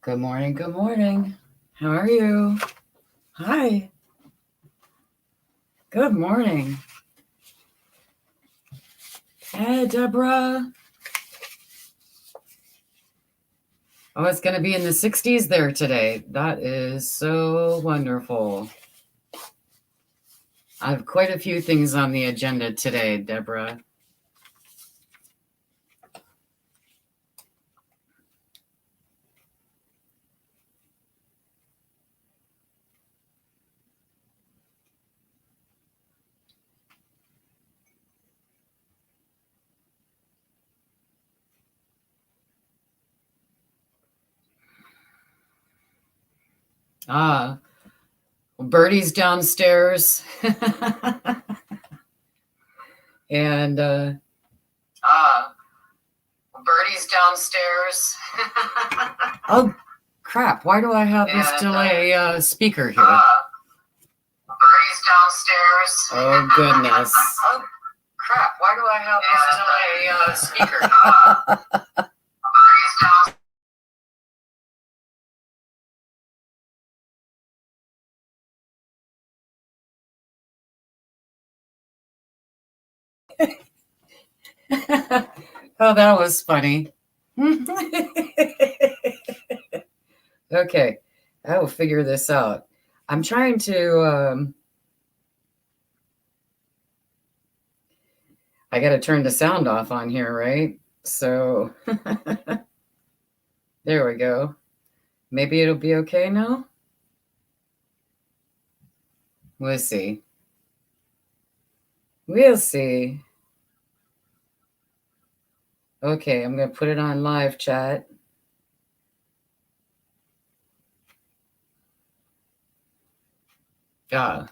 Good morning. Good morning. How are you? Hi. Good morning. Hey, Deborah. Oh, it's going to be in the 60s there today. That is so wonderful. I have quite a few things on the agenda today, Deborah. Ah, Birdie's downstairs. and Birdie's downstairs. Oh, crap. Why do I have this delay speaker here? Birdie's downstairs. Oh, goodness. Oh, crap. Why do I have this delay speaker here? Birdie's downstairs. Oh, that was funny. Okay, I will figure this out. I'm trying to, I got to turn the sound off on here, right? So, there we go. Maybe it'll be okay now. We'll see. We'll see. Okay, I'm going to put it on live chat. Okay.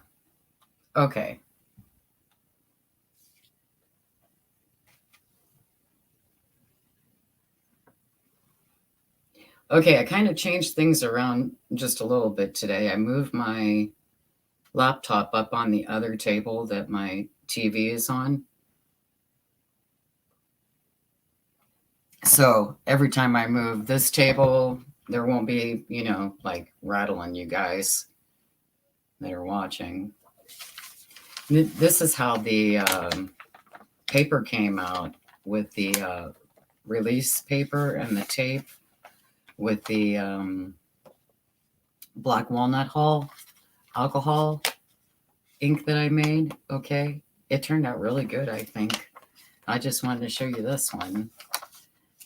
Okay, I kind of changed things around just a little bit today. I moved my laptop up on the other table that my TV is on. So every time I move this table, there won't be, like rattling you guys that are watching. This is how the paper came out with the release paper and the tape with the black walnut hull alcohol ink that I made. Okay, it turned out really good, I think. I just wanted to show you this one.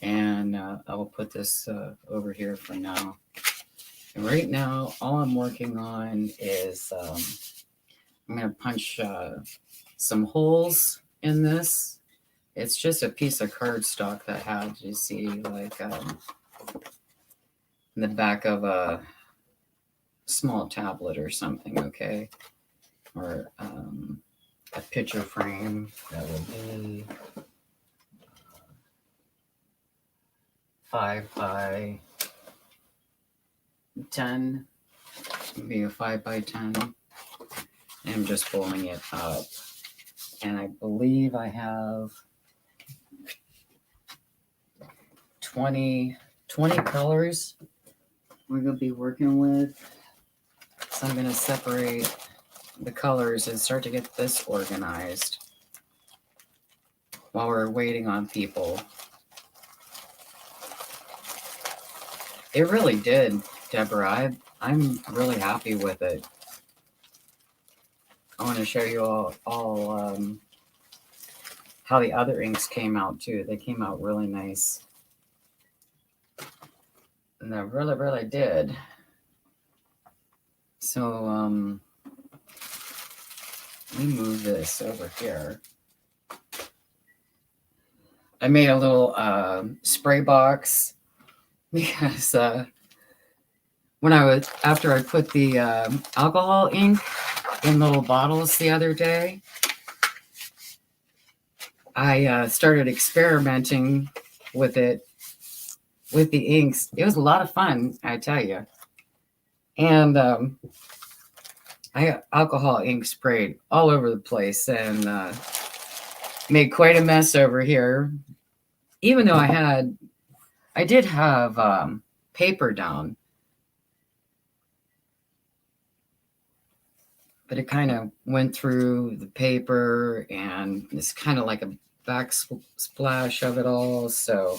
And I will put this over here for now. And right now, all I'm working on is I'm going to punch some holes in this. It's just a piece of cardstock that had, you see, like in the back of a small tablet or something, okay? Or a picture frame that would be 5 by 10, maybe a 5 by 10. I'm just pulling it up. And I believe I have 20 colors we're going to be working with. So I'm going to separate the colors and start to get this organized while we're waiting on people. It really did, Deborah. I'm really happy with it. I want to show you all how the other inks came out too. They came out really nice. And they really, really did. So let me move this over here. I made a little spray box because after I put the alcohol ink in little bottles the other day, I started experimenting with it, with the inks. It was a lot of fun, I tell you. And I got alcohol ink sprayed all over the place and made quite a mess over here. Even though I did have paper down. But it kind of went through the paper, and it's kind of like a backsplash of it all. So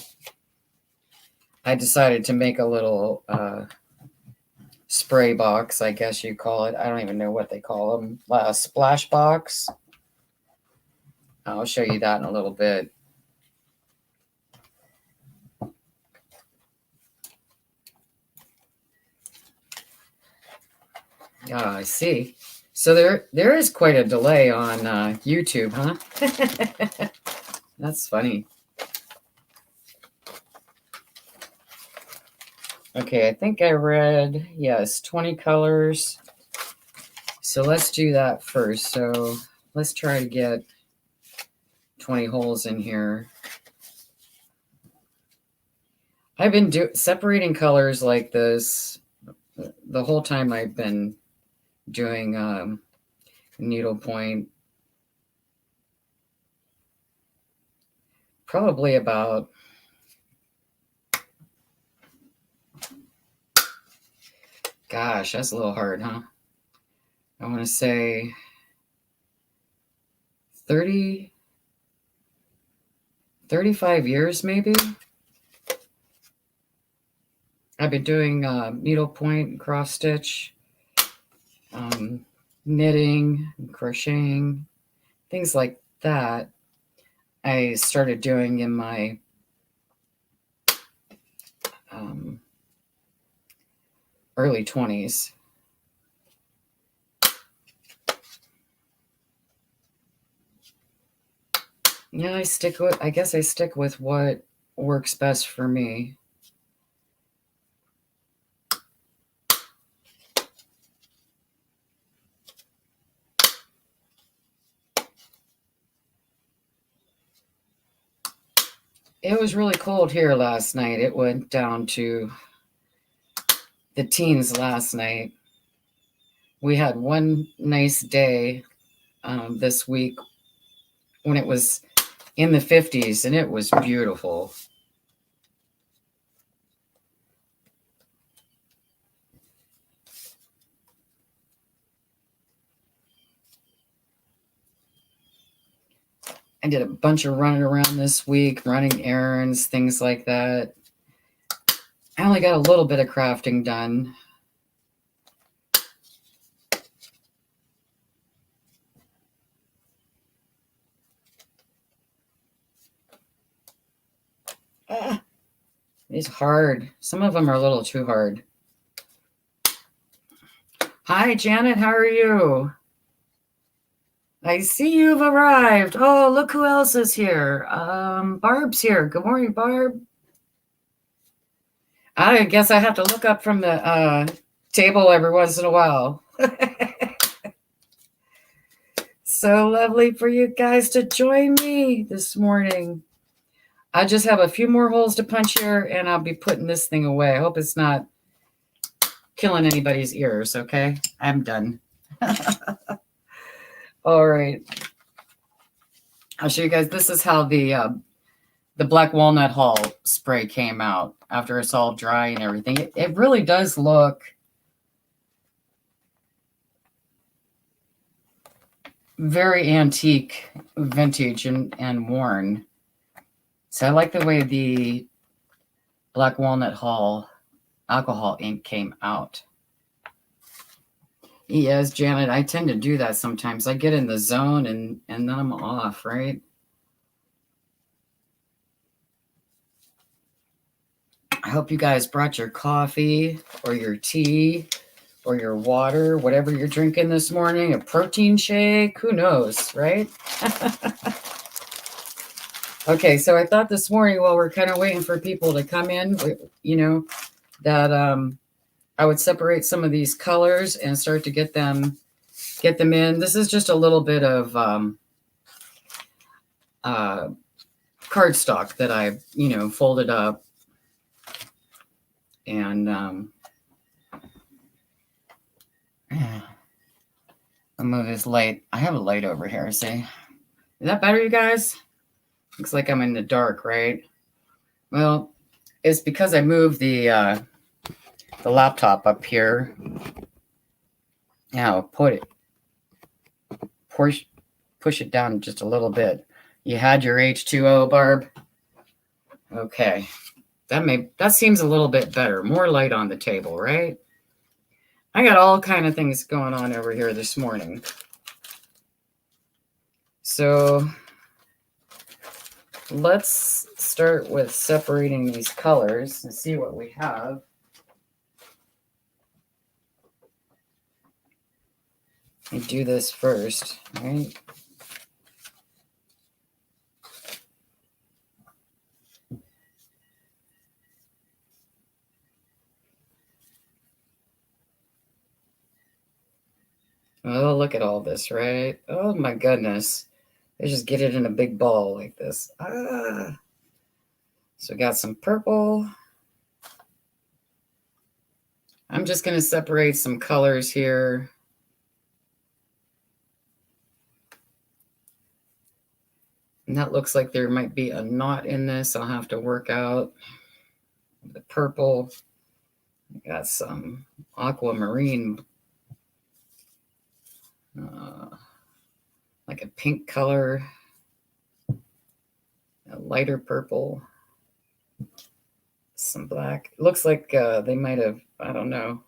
I decided to make a little spray box, I guess you call it. I don't even know what they call them. Splash box. I'll show you that in a little bit. Yeah, I see. So there is quite a delay on YouTube, huh? That's funny. Okay, I think I read, yes, 20 colors. So let's do that first. So let's try to get 20 holes in here. I've been separating colors like this the whole time I've been doing needlepoint. Probably about, gosh, that's a little hard, huh? I want to say 30, 35 years maybe. I've been doing needlepoint, cross stitch, knitting, crocheting, things like that. I started doing in my early 20s. Yeah, I guess I stick with what works best for me. It was really cold here last night. It went down to the teens last night. We had one nice day this week when it was in the 50s, and it was beautiful. I did a bunch of running around this week, running errands, things like that. I only got a little bit of crafting done. It's hard. Some of them are a little too hard. Hi, Janet. How are you? I see you've arrived. Oh, look who else is here. Barb's here. Good morning, Barb. I guess I have to look up from the table every once in a while. So lovely for you guys to join me this morning. I just have a few more holes to punch here, and I'll be putting this thing away. I hope it's not killing anybody's ears, okay? I'm done. All right. I'll show you guys. This is how the Black Walnut Hull spray came out after it's all dry and everything. It really does look very antique, vintage, and worn. So I like the way the Black Walnut Hull alcohol ink came out. Yes, Janet, I tend to do that sometimes. I get in the zone and then I'm off, right? I hope you guys brought your coffee or your tea or your water, whatever you're drinking this morning, a protein shake, who knows, right? Okay, so I thought this morning, while we're kind of waiting for people to come in, that I would separate some of these colors and start to get them in. This is just a little bit of cardstock that I, folded up. And I'll move this light. I have a light over here, see? Is that better, you guys? Looks like I'm in the dark, right? Well, it's because I moved the the laptop up here. Now push it down just a little bit. You had your H2O, Barb? Okay. That seems a little bit better. More light on the table, right? I got all kind of things going on over here this morning. So let's start with separating these colors and see what we have. I do this first, right? Oh, look at all this, right? Oh my goodness. They just get it in a big ball like this. Ah. So we got some purple. I'm just going to separate some colors here. And that looks like there might be a knot in this. I'll have to work out the purple. I got some aquamarine, like a pink color, a lighter purple, some black. It looks like they might have, I don't know.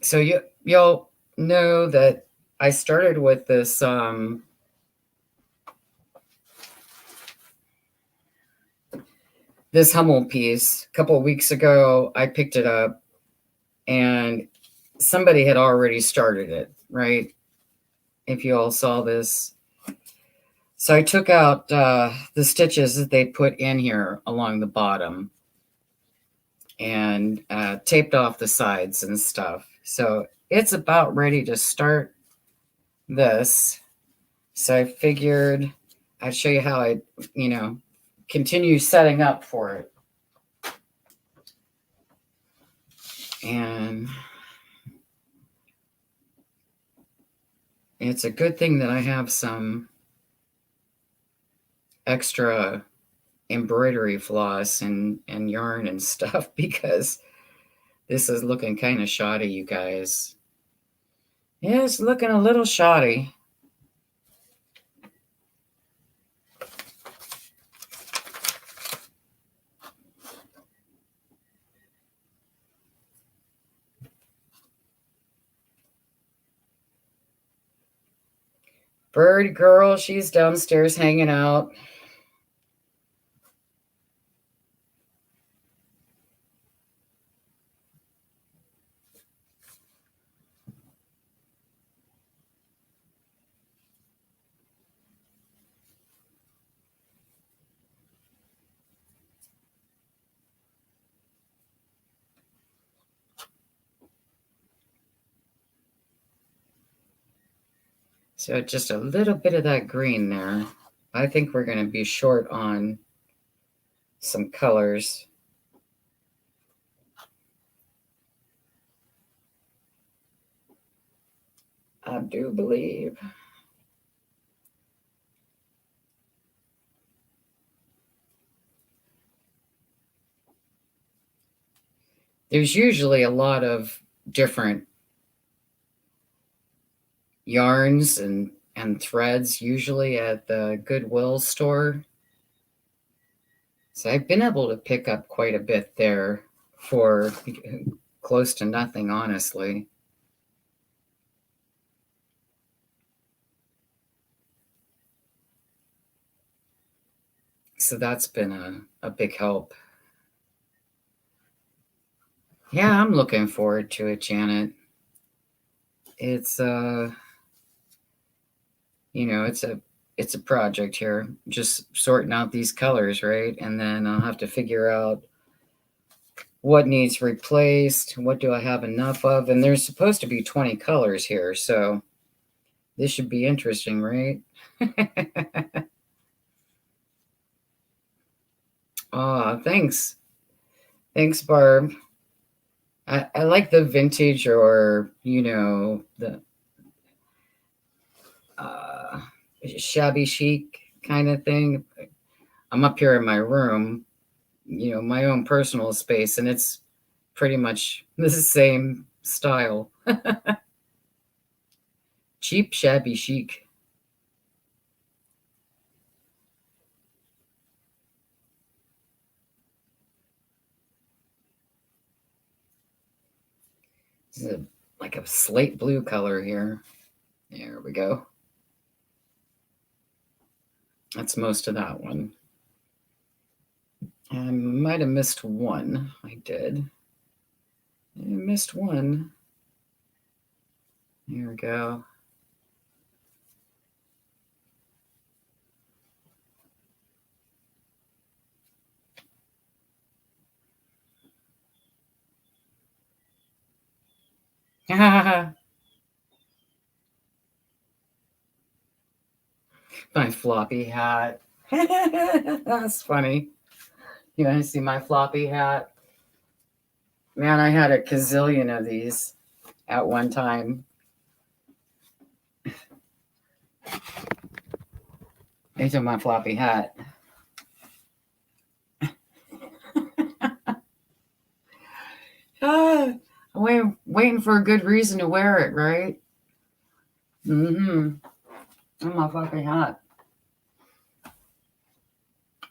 So you'll know that I started with this this Hummel piece a couple of weeks ago. I picked it up and somebody had already started it, right? If you all saw this. So I took out the stitches that they put in here along the bottom and taped off the sides and stuff. So it's about ready to start this. So I figured I'd show you how I, continue setting up for it. And it's a good thing that I have some extra embroidery floss and yarn and stuff, because this is looking kind of shoddy, you guys. Yeah, it's looking a little shoddy. Bird girl, she's downstairs hanging out. So just a little bit of that green there. I think we're going to be short on some colors. I do believe. There's usually a lot of different yarns and threads usually at the Goodwill store. So I've been able to pick up quite a bit there for close to nothing, honestly. So that's been a big help. Yeah, I'm looking forward to it, Janet. It's it's a project here, just sorting out these colors, right? And then I'll have to figure out what needs replaced, what do I have enough of, and there's supposed to be 20 colors here, so this should be interesting, right? Oh, thanks. Thanks, Barb. I like the vintage, or the shabby chic kind of thing. I'm up here in my room my own personal space, and it's pretty much the same style. Cheap, shabby, chic. This is like a slate blue color here. There we go. That's most of that one. I might have missed one. I did. I missed one. Here we go. My floppy hat. That's funny. You want to see my floppy hat? Man, I had a gazillion of these at one time. These are my floppy hat. I'm waiting for a good reason to wear it, right? Mm-hmm. Oh, my floppy hat.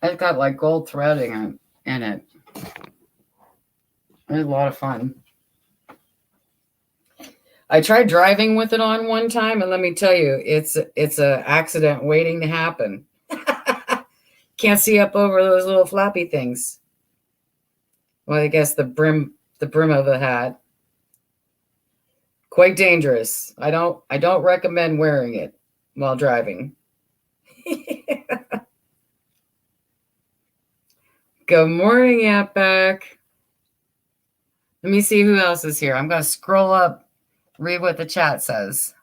It's got like gold threading in it. It was a lot of fun. I tried driving with it on one time, and let me tell you, it's a accident waiting to happen. Can't see up over those little flappy things. Well, I guess the brim of the hat. Quite dangerous. I don't recommend wearing it while driving. Good morning, Outback. Let me see who else is here. I'm going to scroll up, read what the chat says.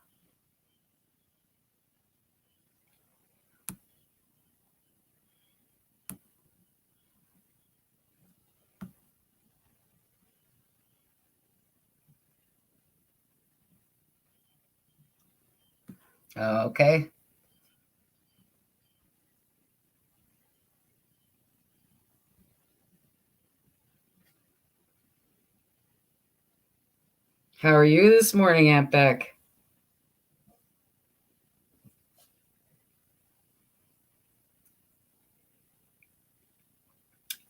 Okay. How are you this morning, Aunt Beck?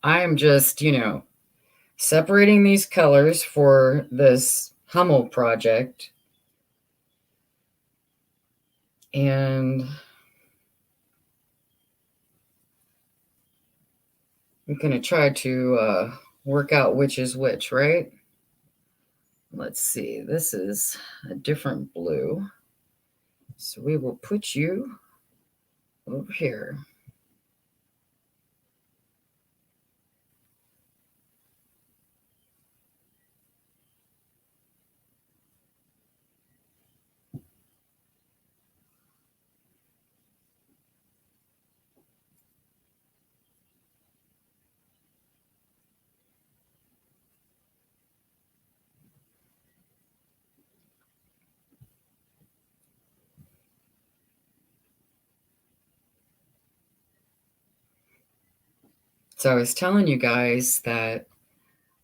I am just, separating these colors for this Hummel project. And I'm going to try to work out which is which, right? Let's see. This is a different blue. So we will put you over here. So I was telling you guys that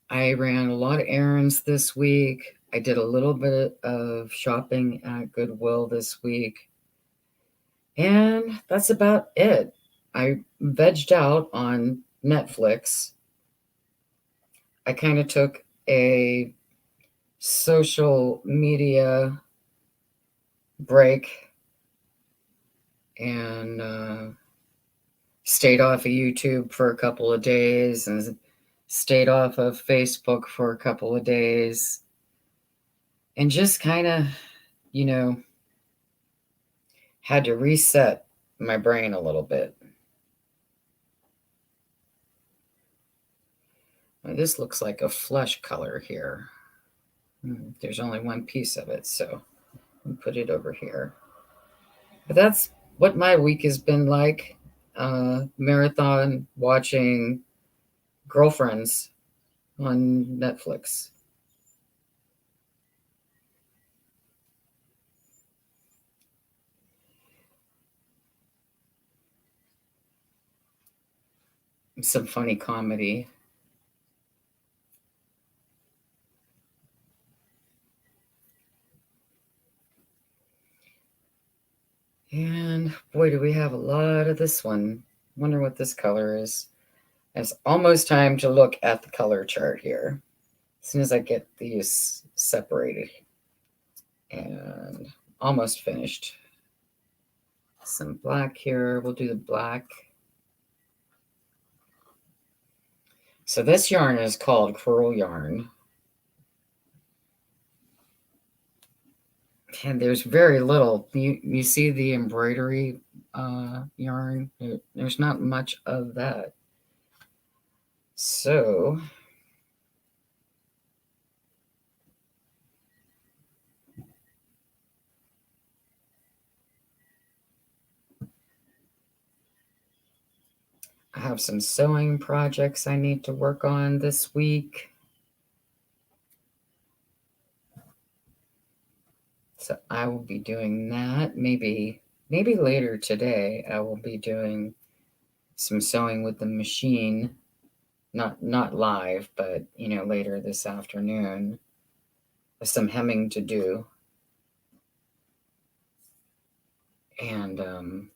I ran a lot of errands this week. I did a little bit of shopping at Goodwill this week. And that's about it. I vegged out on Netflix. I kind of took a social media break and stayed off of YouTube for a couple of days and stayed off of Facebook for a couple of days and just kind of, had to reset my brain a little bit. Now, this looks like a flesh color here. There's only one piece of it, so I'll put it over here. But that's what my week has been like. Marathon watching Girlfriends on Netflix. some funny comedy. And boy, do we have a lot of this one. Wonder what this color is. It's almost time to look at the color chart here. As soon as I get these separated. And almost finished. Some black here. We'll do the black. So this yarn is called Curl Yarn. And there's very little. You see the embroidery yarn? There's not much of that. So I have some sewing projects I need to work on this week. So I will be doing that. Maybe later today I will be doing some sewing with the machine. Not live, but later this afternoon. Some hemming to do. And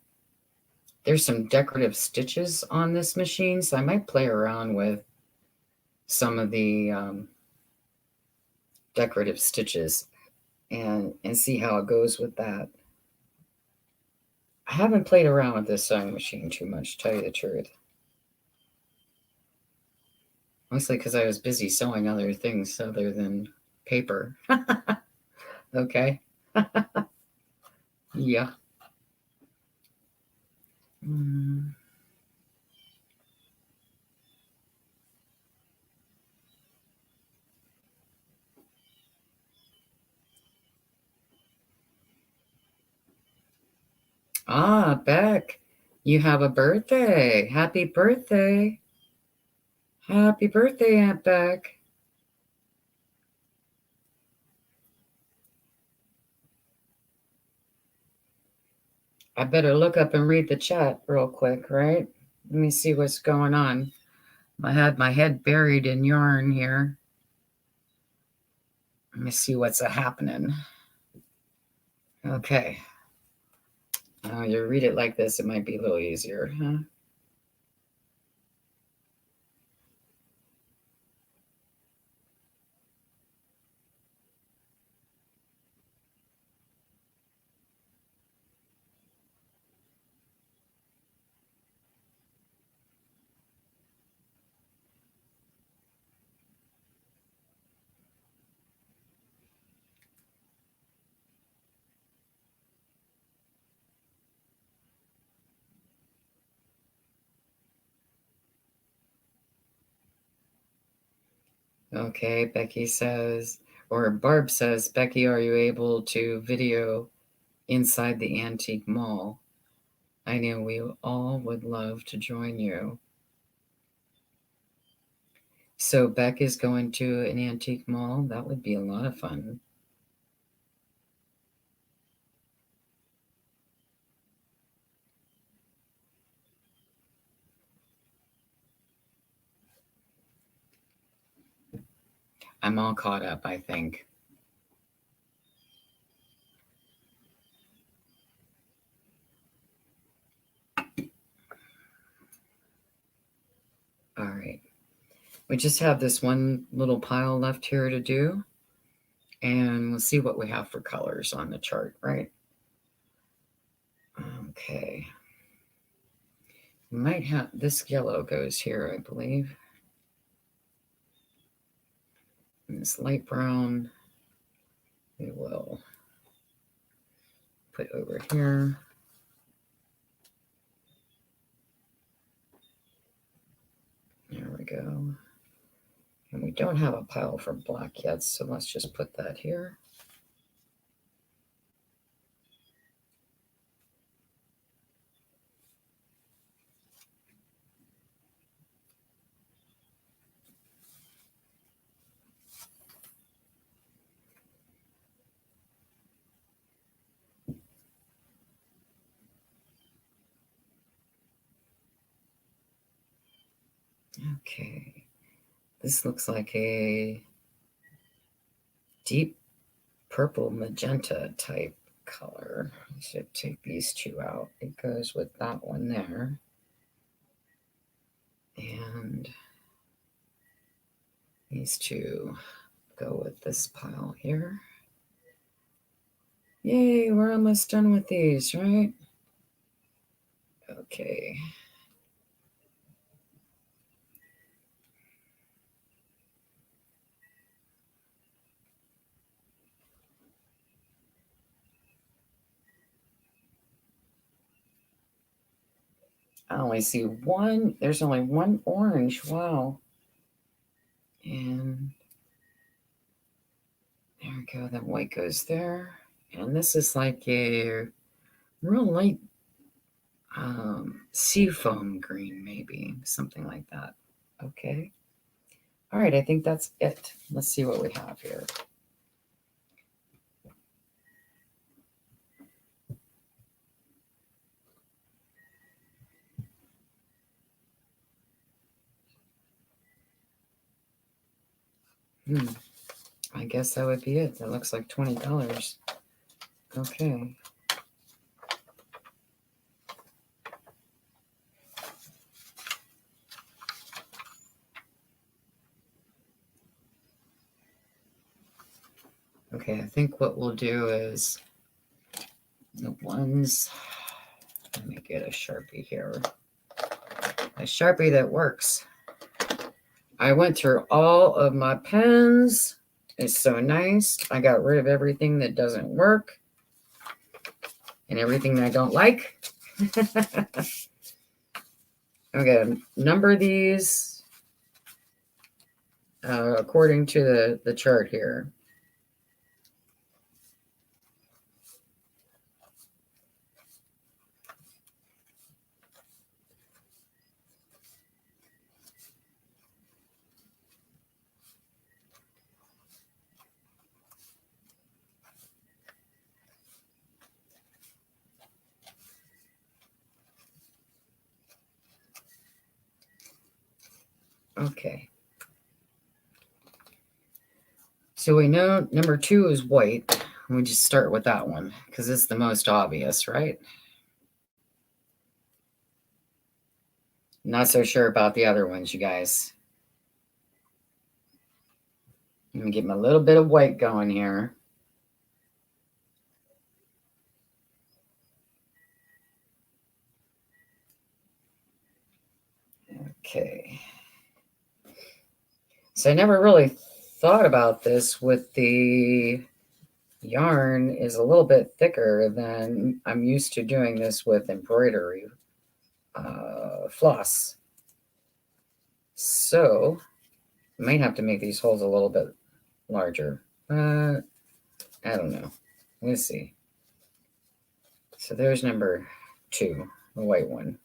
there's some decorative stitches on this machine, so I might play around with some of the decorative stitches and see how it goes with that. I haven't played around with this sewing machine too much, to tell you the truth. Mostly because I was busy sewing other things other than paper. Okay. Yeah. Ah, Beck, you have a birthday. Happy birthday. Happy birthday, Aunt Beck. I better look up and read the chat real quick, right? Let me see what's going on. I had my head buried in yarn here. Let me see what's happening. Okay. You read it like this, it might be a little easier, huh? Okay, Becky says, or Barb says, Becky, are you able to video inside the antique mall? I know we all would love to join you. So Beck is going to an antique mall. That would be a lot of fun. I'm all caught up, I think. All right. We just have this one little pile left here to do. And we'll see what we have for colors on the chart, right? Okay. We might have this yellow goes here, I believe. And this light brown we will put over here. There we go. And we don't have a pile for black yet, so let's just put that here. Okay. This looks like a deep purple magenta type color. I should take these two out. It goes with that one there. And these two go with this pile here. Yay, we're almost done with these, right? Okay. I only see one. There's only one orange. Wow. And there we go. That white goes there. And this is like a real light seafoam green, maybe. Something like that. Okay. All right. I think that's it. Let's see what we have here. I guess that would be it. That looks like $20. Okay. Okay, I think what we'll do is the ones, let me get a Sharpie here. A Sharpie that works. I went through all of my pens. It's so nice. I got rid of everything that doesn't work and everything that I don't like. I'm going to number these according to the chart here. Okay. So we know number 2 is white. We just start with that one because it's the most obvious, right? Not so sure about the other ones, you guys. Let me get my little bit of white going here. Okay. So I never really thought about this with the yarn is a little bit thicker than I'm used to doing this with embroidery floss. So I might have to make these holes a little bit larger. I don't know. Let's see. So there's number 2, the white one.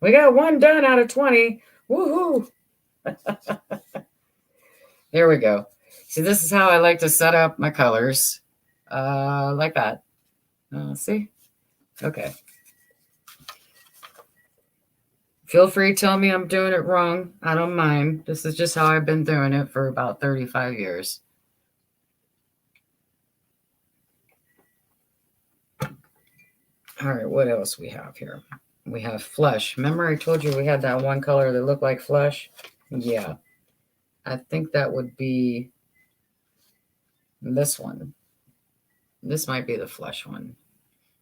We got one done out of 20. Woohoo! There we go. See, this is how I like to set up my colors. Like that. See? Okay. Feel free to tell me I'm doing it wrong. I don't mind. This is just how I've been doing it for about 35 years. All right, what else we have here? We have flesh. Remember I told you we had that one color that looked like flesh? Yeah. I think that would be this one. This might be the flesh one.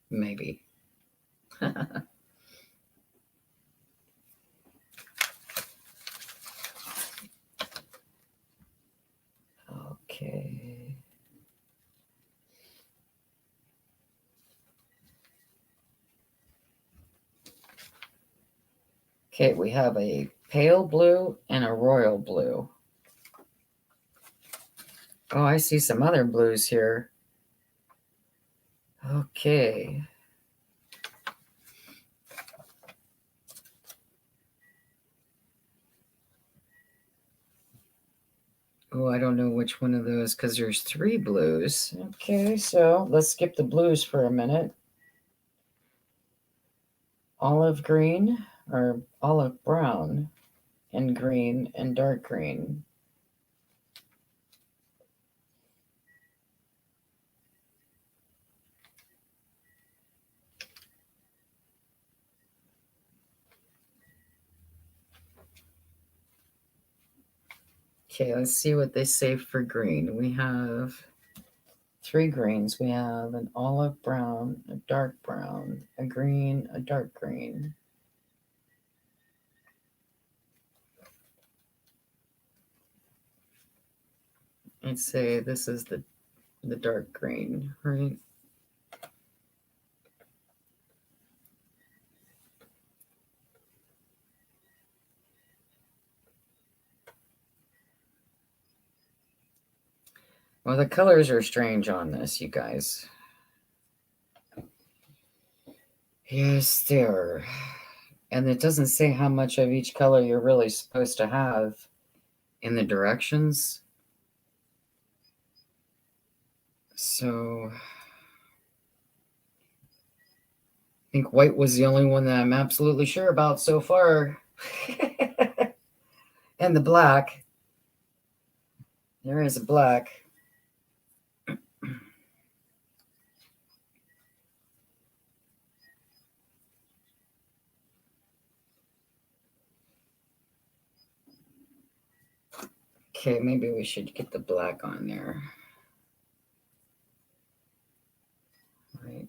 Maybe. Okay. Okay, we have a pale blue and a royal blue. Oh, I see some other blues here. Okay. Oh, I don't know which one of those because there's 3 blues. Okay, so let's skip the blues for a minute. Olive green or olive brown and green. green and dark green. Okay, let's see what they say for green. We have 3 greens. We have an olive brown, a dark brown, a green, a dark green. I'd say this is the dark green, right? Well, the colors are strange on this, you guys. Yes, they are. And it doesn't say how much of each color you're really supposed to have in the directions. So I think white was the only one that I'm absolutely sure about so far. And the black. There is a black. Okay, maybe we should get the black on there. Right.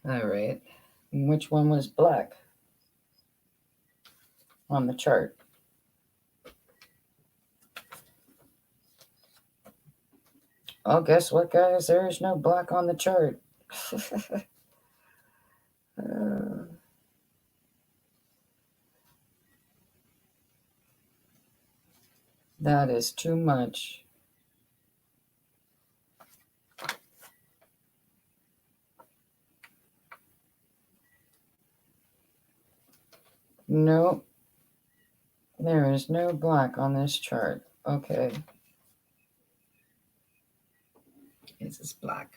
All right. Which one was black on the chart? Oh, guess what, guys? There is no black on the chart. That is too much. Nope. There is no black on this chart. Okay. Is this black?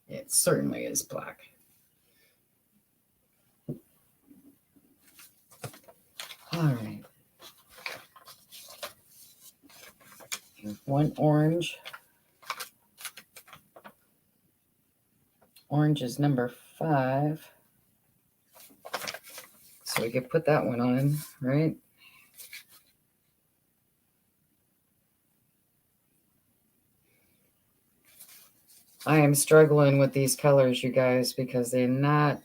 It certainly is black. All right. One orange. Orange is number 5. So we could put that one on, right? I am struggling with these colors, you guys, because they're not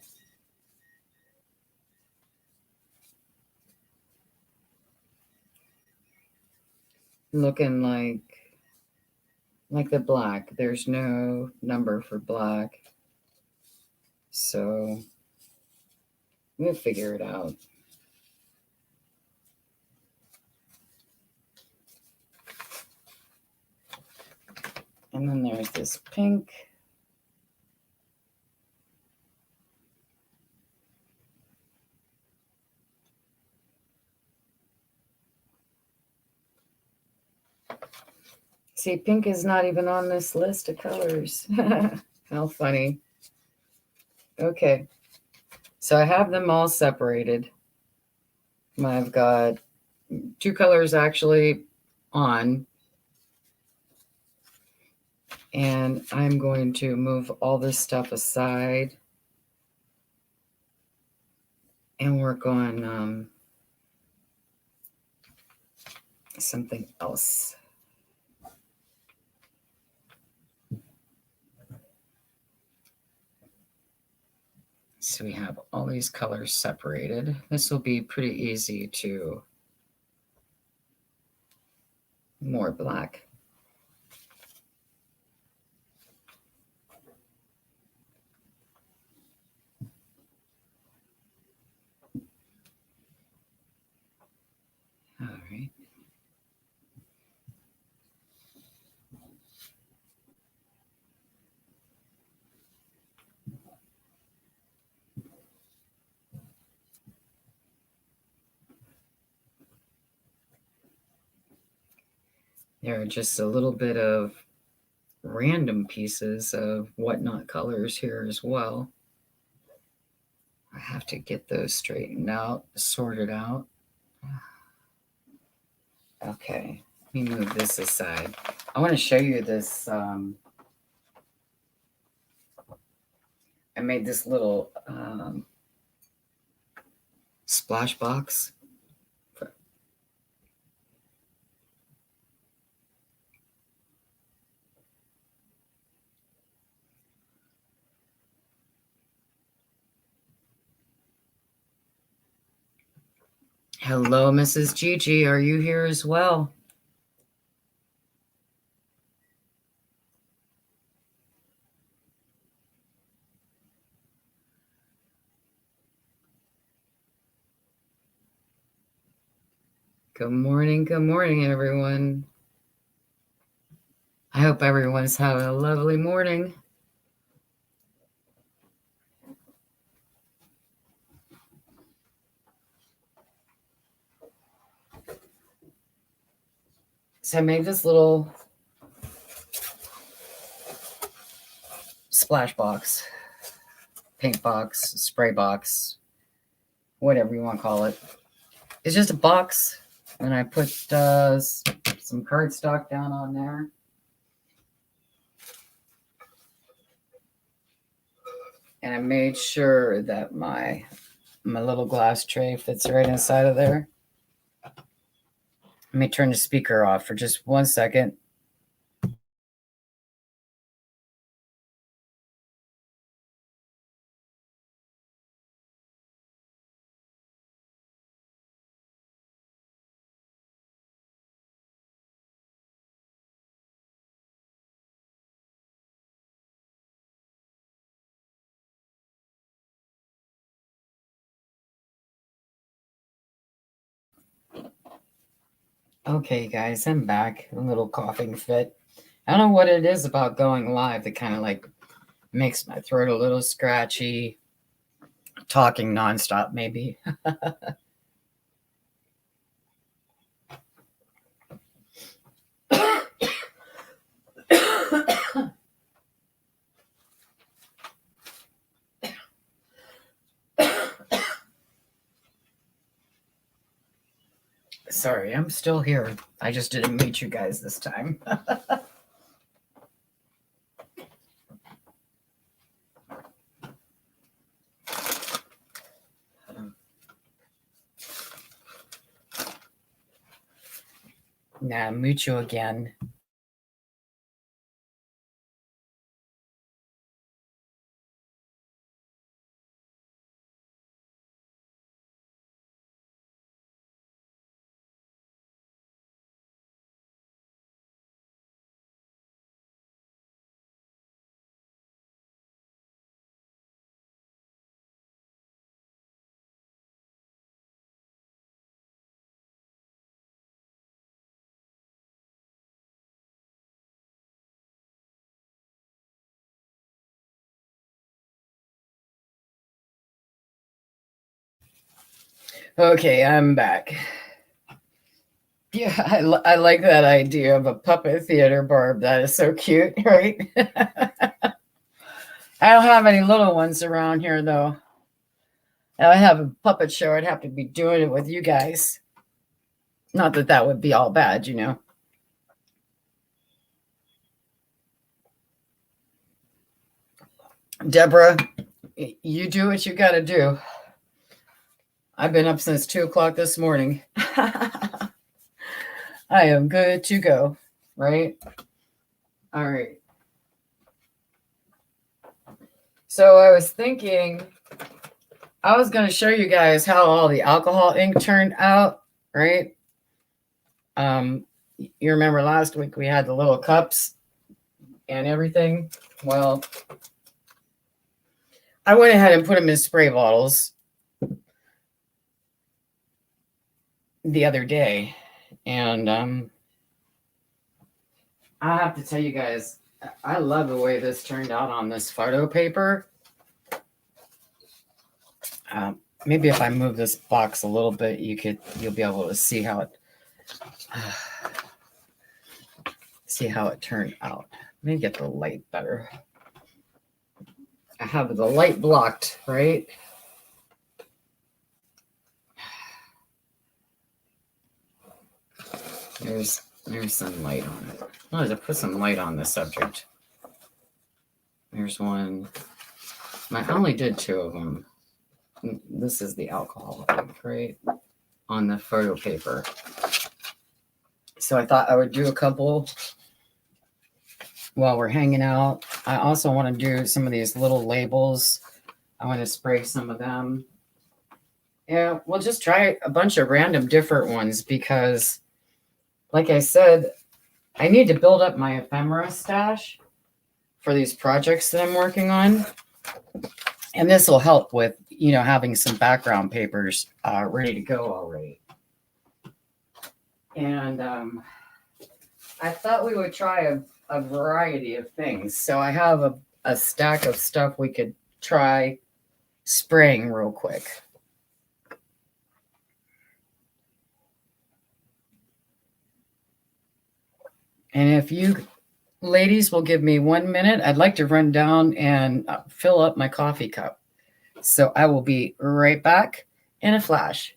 looking like the black. There's no number for black. So we'll figure it out. And then there's this pink. See, pink is not even on this list of colors. How funny. Okay. So I have them all separated. I've got 2 colors actually on. And I'm going to move all this stuff aside and work on something else. So we have all these colors separated. This will be pretty easy to more black. All right. There are just a little bit of random pieces of whatnot colors here as well. I have to get those straightened out, sorted out. Okay, let me move this aside. I want to show you this. I made this little splash box. Hello, Mrs. Gigi. Are you here as well? Good morning, everyone. I hope everyone's having a lovely morning. So I made this little splash box, paint box, spray box, whatever you want to call it. It's just a box, and I put some cardstock down on there. And I made sure that my little glass tray fits right inside of there. Let me turn the speaker off for just 1 second. Okay, guys, I'm back. A little coughing fit. I don't know what it is about going live that kind of like makes my throat a little scratchy. Talking nonstop, maybe. Sorry, I'm still here. I just didn't meet you guys this time. Nah, meet you again. Okay, I'm back. Yeah, I like that idea of a puppet theater, Barb. That is so cute, right? I don't have any little ones around here, though. If I have a puppet show, I'd have to be doing it with you guys. Not that that would be all bad, you know. Deborah, you do what you got to do. I've been up since 2 o'clock this morning. I am good to go, right? All right. So I was thinking I was going to show you guys how all the alcohol ink turned out, right? You remember last week we had the little cups and everything. Well, I went ahead and put them in spray bottles the other day, and I have to tell you guys, I love the way this turned out on this photo paper. Maybe if I move this box a little bit, you'll be able to see how it. see how it turned out. Let me get the light better. I have the light blocked, right? There's some light on it. I wanted to put some light on the subject. There's one. I only did 2 of them. This is the alcohol ink, right? On the photo paper. So I thought I would do a couple while we're hanging out. I also want to do some of these little labels. I want to spray some of them. Yeah, we'll just try a bunch of random different ones because, like I said, I need to build up my ephemera stash for these projects that I'm working on. And this will help with, having some background papers ready to go already. And I thought we would try a variety of things. So I have a stack of stuff we could try spraying real quick. And if you ladies will give me 1 minute, I'd like to run down and fill up my coffee cup. So I will be right back in a flash.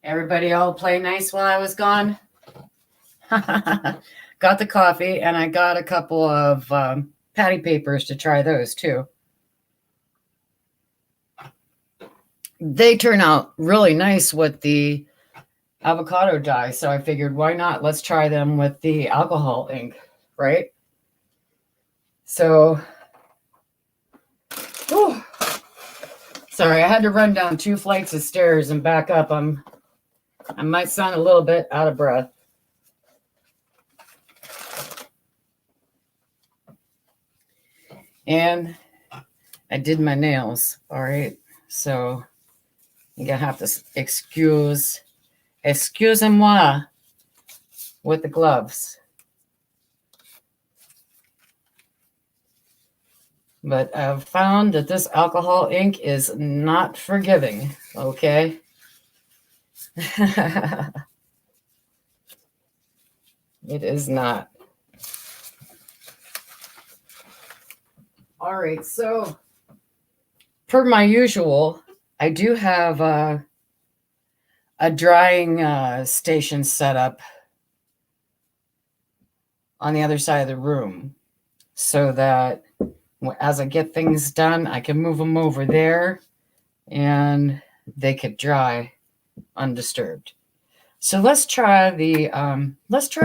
Everybody all play nice while I was gone. Got the coffee, and I got a couple of patty papers to try those too. They turn out really nice with the avocado dye, so I figured, why not? Let's try them with the alcohol ink, right? So, whew, sorry, I had to run down 2 flights of stairs and back up. I might sound a little bit out of breath. And I did my nails, all right? So you're gonna have to excuse-moi with the gloves. But I've found that this alcohol ink is not forgiving, okay? It is not. All right, so per my usual, I do have a drying station set up on the other side of the room so that as I get things done, I can move them over there and they could dry undisturbed. So let's try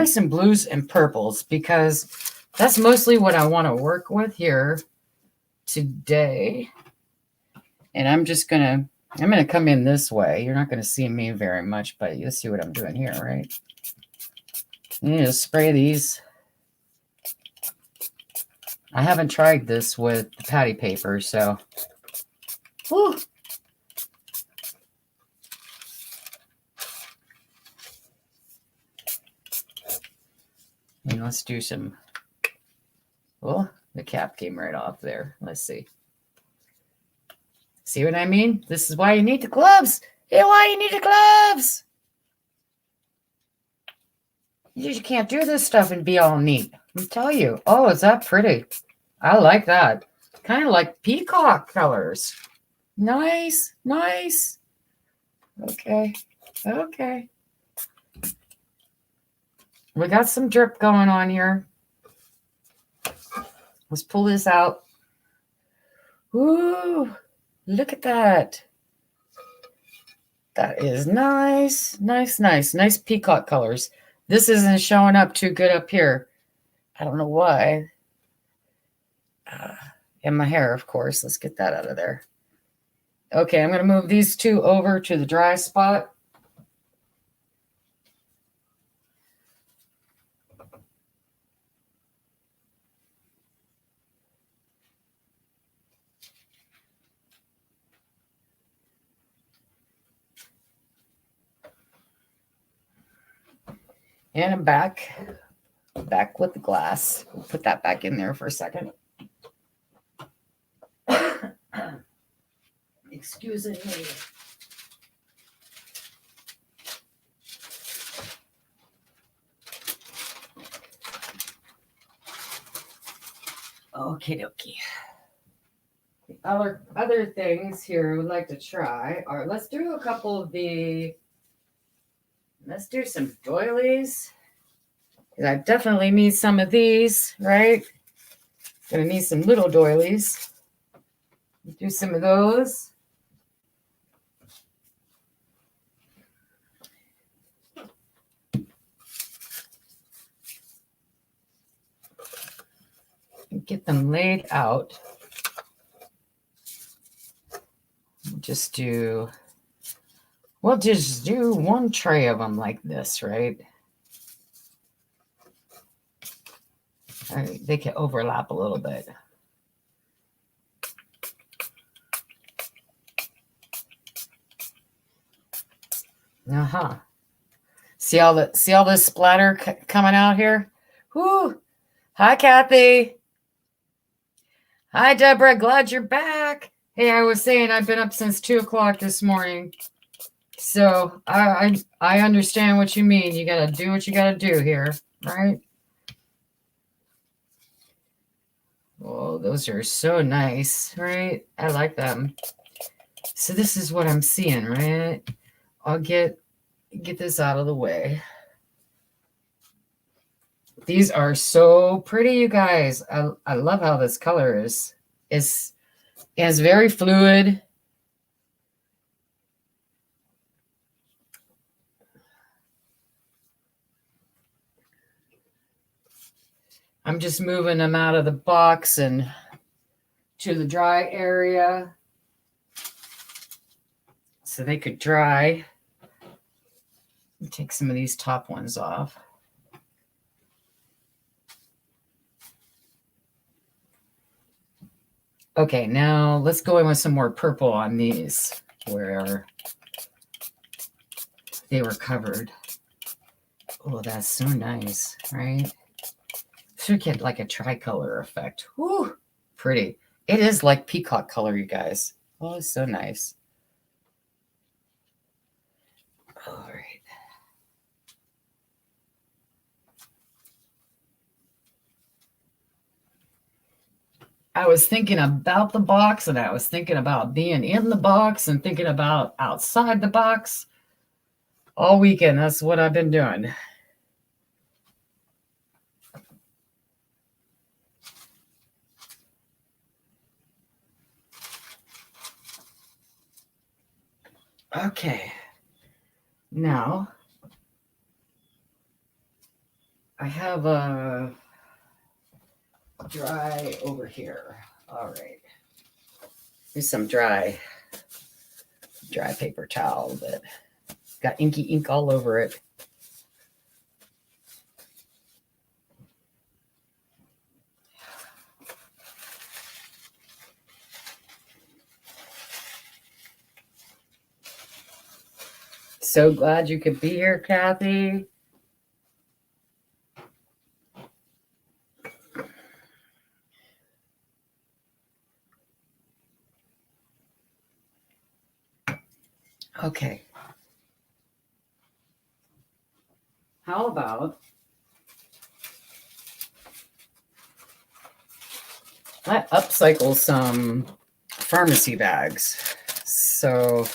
some blues and purples because that's mostly what I want to work with here today. And I'm gonna come in this way. You're not gonna see me very much, but you'll see what I'm doing here, right? You need to spray these I haven't tried this with the patty paper, so. Whew. And let's do some. Well, the cap came right off there. Let's see. See what I mean? This is why you need the gloves. Hey, why you need the gloves? You can't do this stuff and be all neat. I'll tell you. Oh, is that pretty? I like that. Kind of like peacock colors. Nice, nice. Okay, okay. We got some drip going on here. Let's pull this out. Ooh, look at that. That is nice, nice, nice. Nice peacock colors. This isn't showing up too good up here. I don't know why. And my hair, of course. Let's get that out of there. Okay, I'm going to move these two over to the dry spot. And I'm back with the glass. We'll put that back in there for a second. Excuse me. Okie dokie. The other things here I would like to try are, let's do a couple of let's do some doilies. I definitely need some of these, right? Gonna need some little doilies. Do some of those. And get them laid out. We'll just do one tray of them like this, right? All right, they can overlap a little bit. See all this splatter coming out here? Whoo! Hi, Kathy. Hi, Deborah. Glad you're back. Hey, I was saying I've been up since 2 o'clock this morning. So I understand what you mean. You got to do what you got to do here, right? Oh, those are so nice, right? I like them. So this is what I'm seeing, right? I'll get this out of the way. These are so pretty, you guys. I love how this color is. It's very fluid. I'm just moving them out of the box and to the dry area so they could dry. Take some of these top ones off. Okay, now let's go in with some more purple on these where they were covered. Oh, that's so nice, right? Should get like a tricolor effect. Whoo, pretty. It is like peacock color, you guys. Oh, it's so nice. All right. I was thinking about the box, and I was thinking about being in the box and thinking about outside the box all weekend. That's what I've been doing. Okay. Now, I have a dry over here. All right. Here's some dry paper towel that got inky ink all over it. So glad you could be here, Kathy. Okay. How about I upcycle some pharmacy bags? So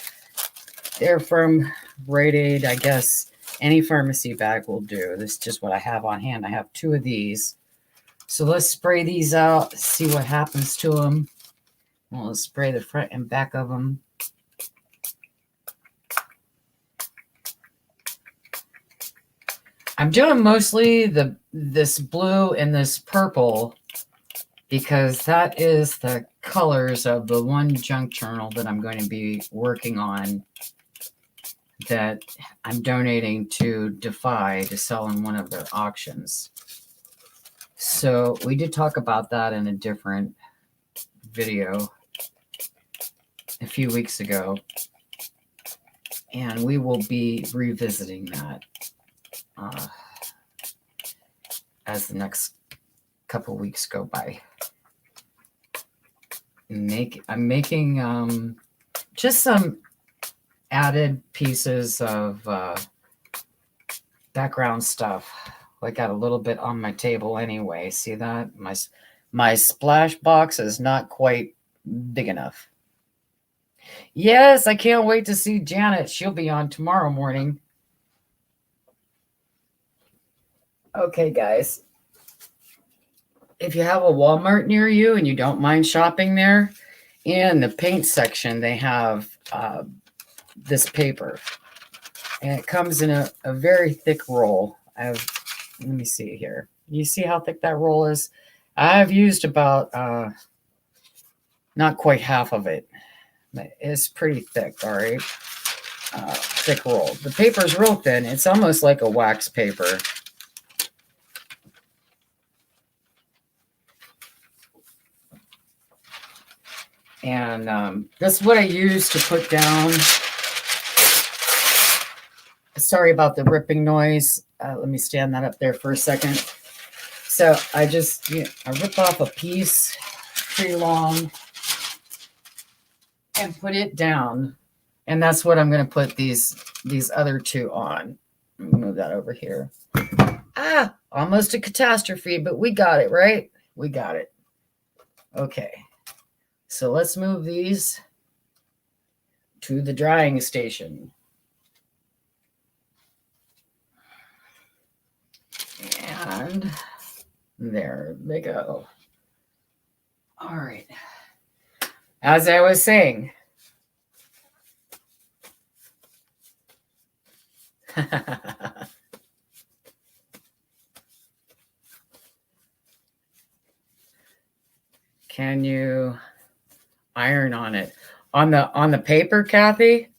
they're from Rite Aid, I guess. Any pharmacy bag will do. This is just what I have on hand. I have 2 of these. So let's spray these out, see what happens to them. We'll spray the front and back of them. I'm doing mostly this blue and this purple because that is the colors of the one junk journal that I'm going to be working on that I'm donating to Defy to sell in one of their auctions. So we did talk about that in a different video a few weeks ago, and we will be revisiting that as the next couple weeks go by. I'm making just some added pieces of background stuff. I got a little bit on my table anyway. See that? My splash box is not quite big enough. Yes, I can't wait to see Janet. She'll be on tomorrow morning. Okay, guys. If you have a Walmart near you and you don't mind shopping there, in the paint section, they have this paper. And it comes in a very thick roll. Let me see here. You see how thick that roll is? I've used about not quite half of it. It's pretty thick, all right? Thick roll. The paper is real thin. It's almost like a wax paper. And that's what I use to put down. Sorry about the ripping noise. Let me stand that up there for a second. So I just, I rip off a piece pretty long and put it down. And that's what I'm going to put these other 2 on. Let me move that over here. Almost a catastrophe, but we got it, right? We got it. Okay. So let's move these to the drying station. And there they go. All right. As I was saying, can you iron on it? On the paper, Kathy?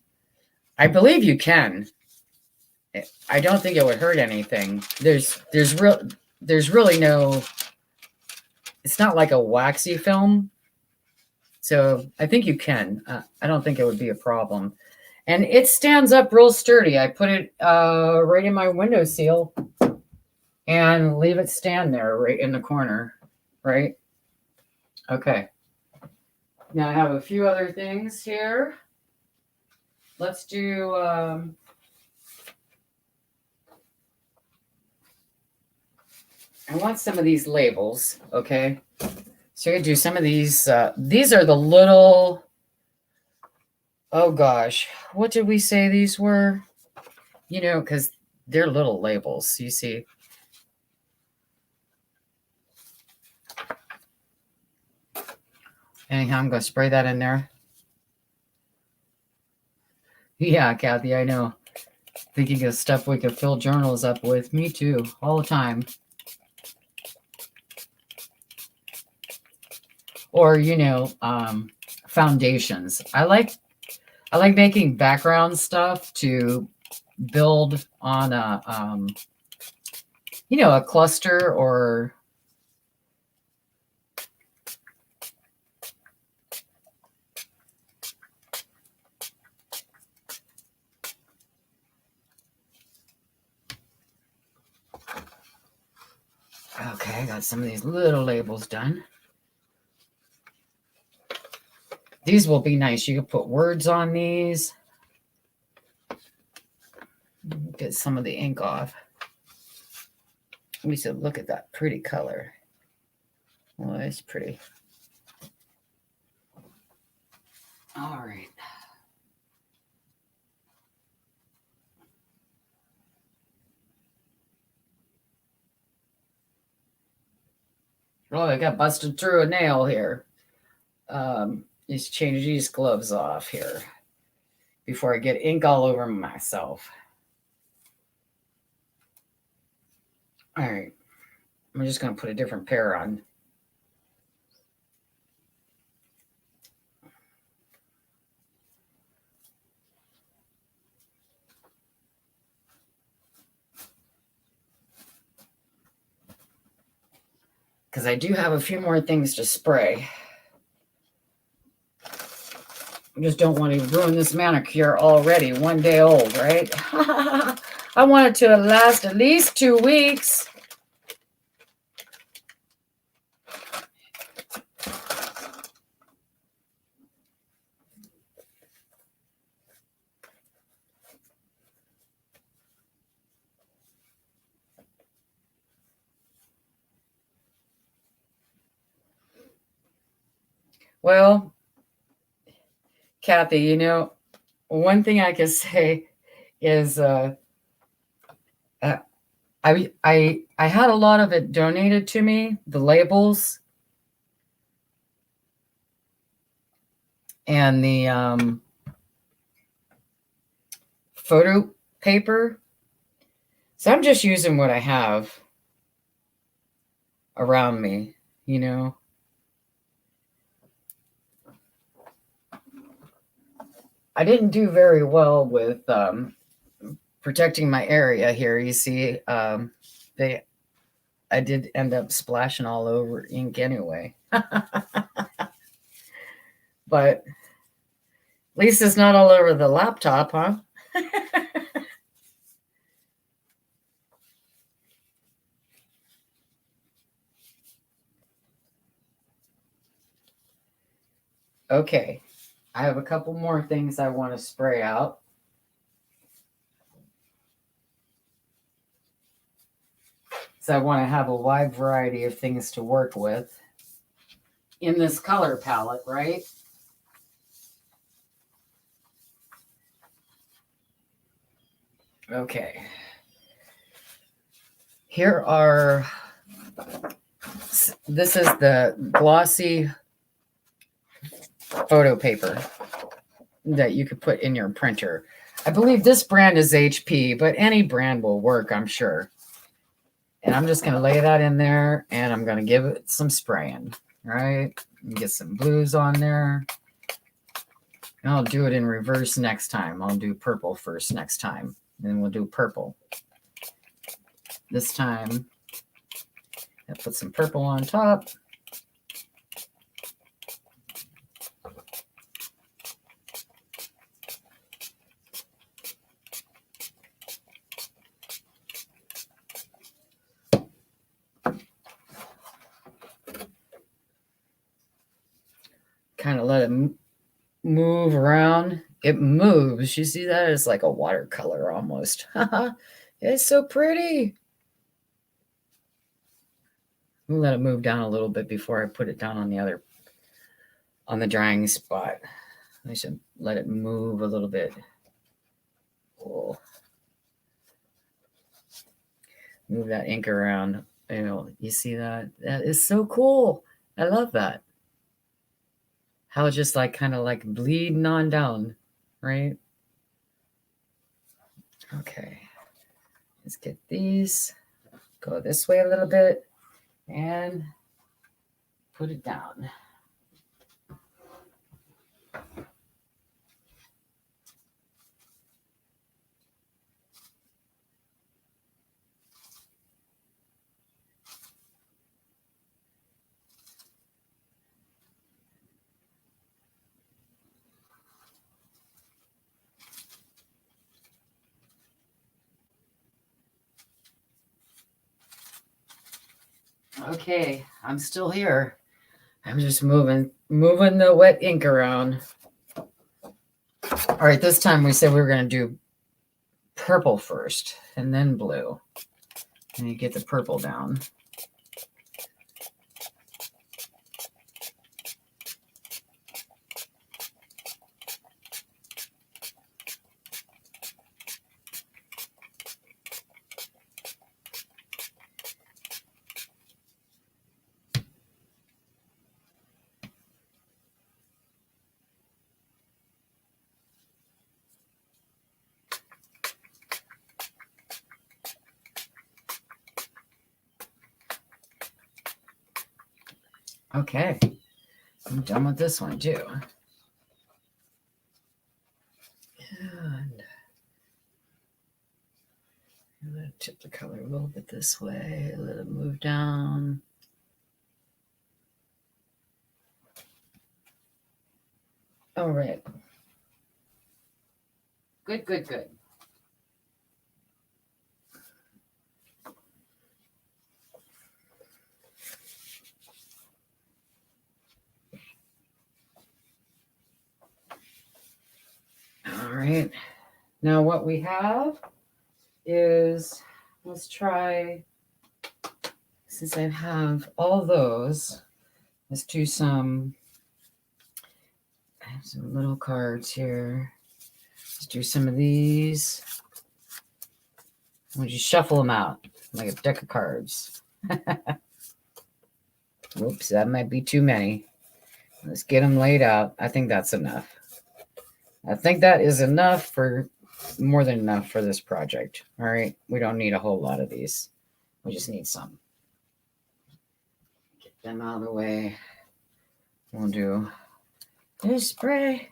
I believe you can. I don't think it would hurt anything. There's really no, it's not like a waxy film. So I think you can. I don't think it would be a problem. And it stands up real sturdy. I put it right in my windowsill and leave it stand there right in the corner, right? Okay. Now I have a few other things here. Let's do I want some of these labels, okay? So I'm gonna do some of these. These are the little, oh gosh, what did we say these were? Because they're little labels, you see. Anyhow, I'm gonna spray that in there. Yeah, Kathy, I know. Thinking of stuff we could fill journals up with. Me too, all the time. Or, foundations. I like making background stuff to build on a cluster or I got some of these little labels done. These will be nice. You can put words on these. Get some of the ink off. Let me say, look at that pretty color. Oh, it's pretty. All right. Oh, I got busted through a nail here. Just change these gloves off here before I get ink all over myself. All right. I'm just going to put a different pair on. Because I do have a few more things to spray. I just don't want to ruin this manicure already. 1 day old, right? I want it to last at least 2 weeks. Well, Kathy, you know, one thing I can say is I had a lot of it donated to me, the labels and the photo paper. So I'm just using what I have around me, you know. I didn't do very well with protecting my area here. You see, I did end up splashing all over ink anyway. But at least it's not all over the laptop, huh? Okay, I have a couple more things I want to spray out. So I want to have a wide variety of things to work with in this color palette, right? Okay. Here are, this is the glossy photo paper that you could put in your printer. I believe this brand is HP, but any brand will work, I'm sure. And I'm just going to lay that in there and I'm going to give it some spraying, right? Get some blues on there. And I'll do it in reverse next time. I'll do purple first next time. Then we'll do purple. This time, I'll put some purple on top. Kind of let it move around. It moves. You see that? It's like a watercolor almost. It's so pretty. I'll let it move down a little bit before I put it down on the drying spot. I should let it move a little bit. Oh. Move that ink around. You know, you see that? That is so cool. I love that. How it's just like kind of like bleeding on down, right? Okay. Let's get these. Go this way a little bit and put it down. Okay, I'm still here. I'm just moving the wet ink around. All right, this time we said we were going to do purple first and then blue. And you get the purple down. Okay, I'm done with this one too. And I'm going to tip the color a little bit this way, let it move down. All right. Good, good, good. All right. Now what we have is, let's try, since I have all those, let's do some, I have some little cards here. Let's do some of these. We'll just shuffle them out like a deck of cards. Whoops, that might be too many. Let's get them laid out. I think that's enough. I think that is enough for, more than enough for this project. All right, we don't need a whole lot of these. We just need some. Get them out of the way. We'll do this spray.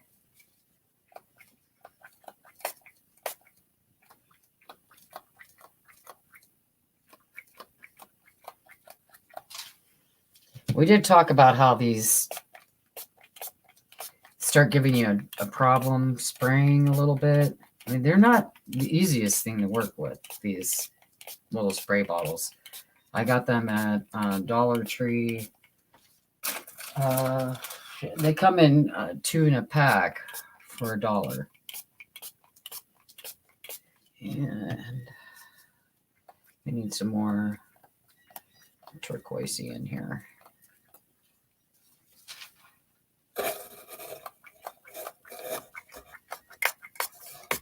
We did talk about how these start giving you a problem spraying a little bit. I mean, they're not the easiest thing to work with, these little spray bottles. I got them at Dollar Tree. They come in 2 in a pack for $1. And I need some more turquoisey in here.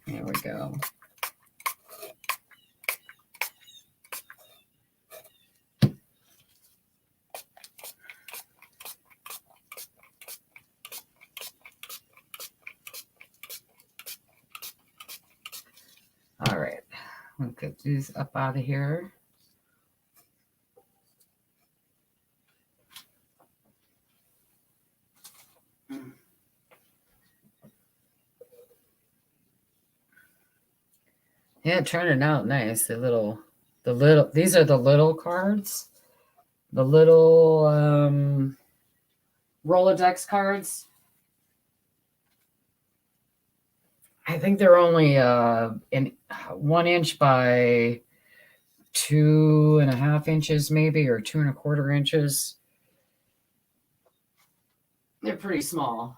There we go. All right, we'll get these up out of here. Yeah, turning out nice. These are the little cards. The little Rolodex cards. I think they're only in 1 inch by 2.5 inches, maybe, or 2.25 inches. They're pretty small.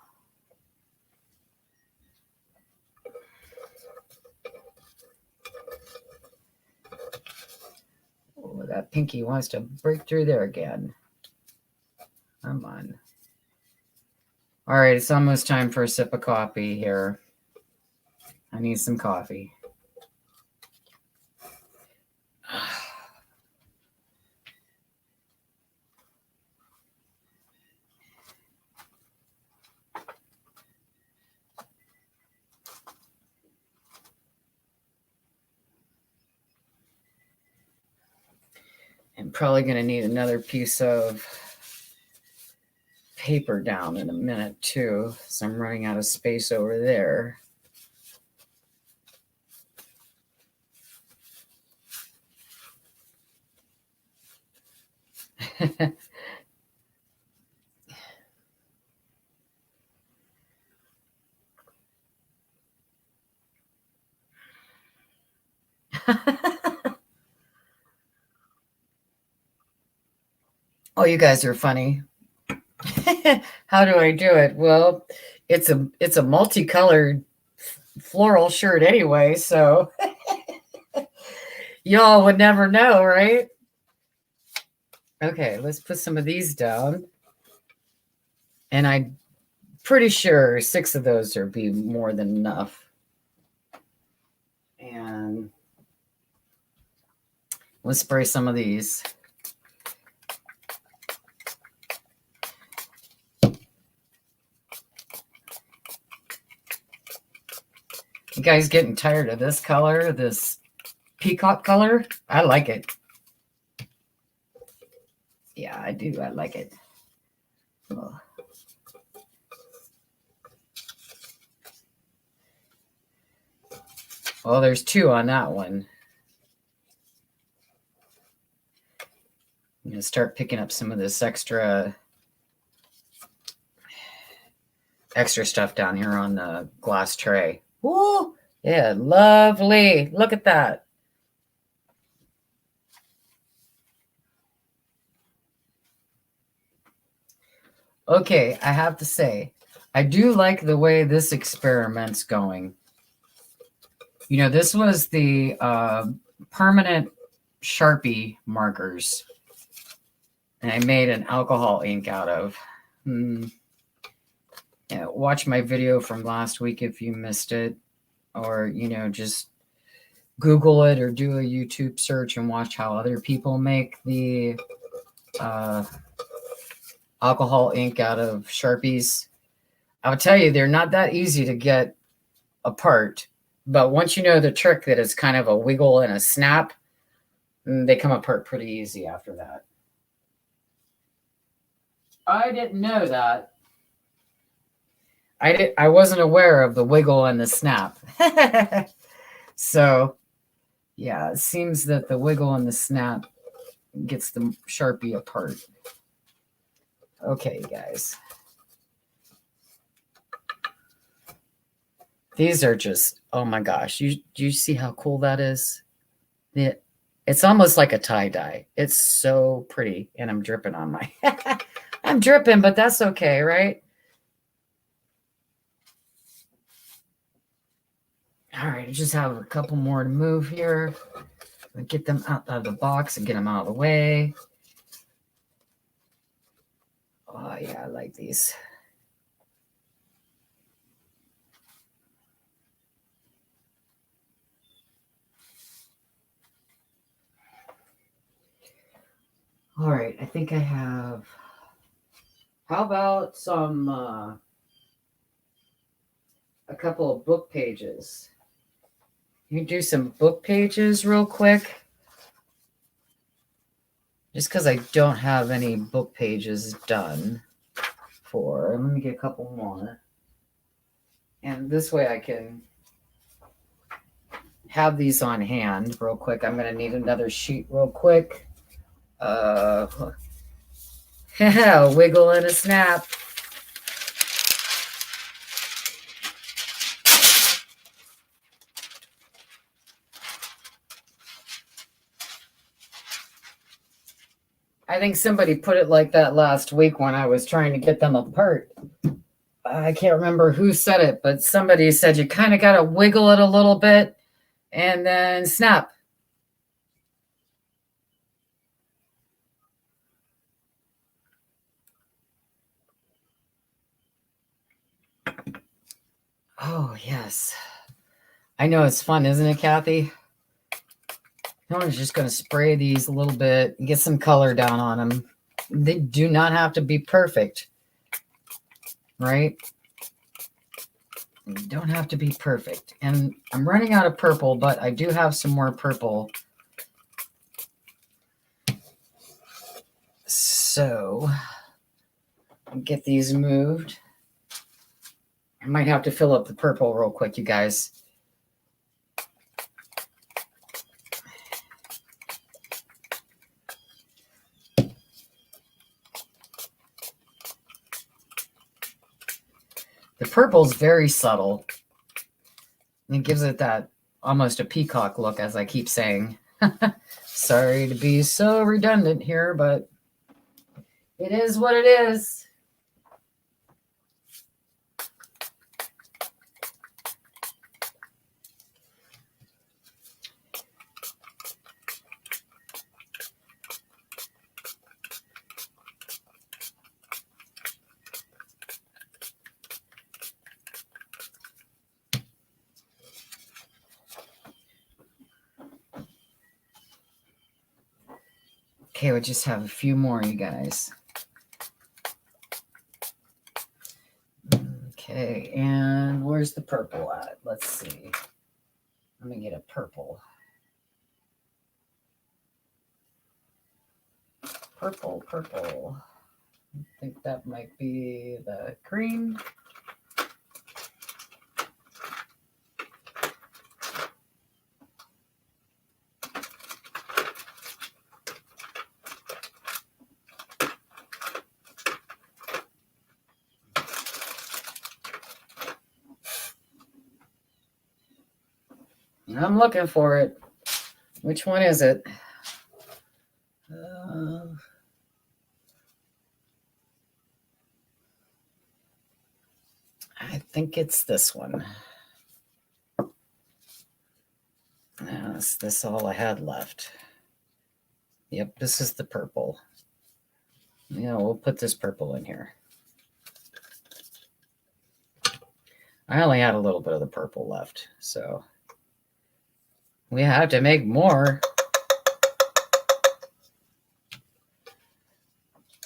Oh, that pinky wants to break through there again. Come on. All right, it's almost time for a sip of coffee here. I need some coffee. I'm probably going to need another piece of paper down in a minute too, so I'm running out of space over there. Oh, you guys are funny. How do I do it? Well, it's a multicolored floral shirt anyway, so y'all would never know, right? Okay, let's put some of these down. And I'm pretty sure 6 of those are be more than enough. And let's spray some of these. You guys getting tired of this color, this peacock color? I like it. Yeah, I do. I like it. Oh. Well, there's 2 on that one. I'm going to start picking up some of this extra stuff down here on the glass tray. Woo! Yeah, lovely. Look at that. Okay, I have to say, I do like the way this experiment's going. You know, this was the permanent Sharpie markers. And I made an alcohol ink out of. Yeah, watch my video from last week if you missed it. Or, you know, just Google it or do a YouTube search and watch how other people make the alcohol ink out of Sharpies. I'll tell you, they're not that easy to get apart. But once you know the trick that it's kind of a wiggle and a snap, they come apart pretty easy after that. I didn't know that. I wasn't aware of the wiggle and the snap. So, yeah, it seems that the wiggle and the snap gets the Sharpie apart. Okay, guys. These are just, oh my gosh. Do you see how cool that is? It's almost like a tie-dye. It's so pretty. And I'm dripping on my... I'm dripping, but that's okay, right? All right, I just have a couple more to move here. Get them out of the box and get them out of the way. Oh, yeah, I like these. All right, I think I have... How about some... a couple of book pages? You can do some book pages real quick. Just because I don't have any book pages done for. Let me get a couple more. And this way I can have these on hand real quick. I'm going to need another sheet real quick. Wiggle and a snap. I think somebody put it like that last week when I was trying to get them apart. I can't remember who said it, but somebody said you kind of got to wiggle it a little bit and then snap. Oh, yes. I know it's fun, isn't it, Kathy? I'm just going to spray these a little bit and get some color down on them. They do not have to be perfect, right? They don't have to be perfect. And I'm running out of purple, but I do have some more purple. So, I'll get these moved. I might have to fill up the purple real quick, you guys. The purple's very subtle. And it gives it that almost a peacock look, as I keep saying. Sorry to be so redundant here, but It is what it is. Okay, we'll just have a few more, you guys. Okay, and where's the purple at? Let's see. Let me get a purple. Purple, purple. I think that might be the green. I'm looking for it. Which one is it? I think it's this one. Yes, this is all I had left. Yep, this is the purple. Yeah, we'll put this purple in here. I only had a little bit of the purple left, so we have to make more.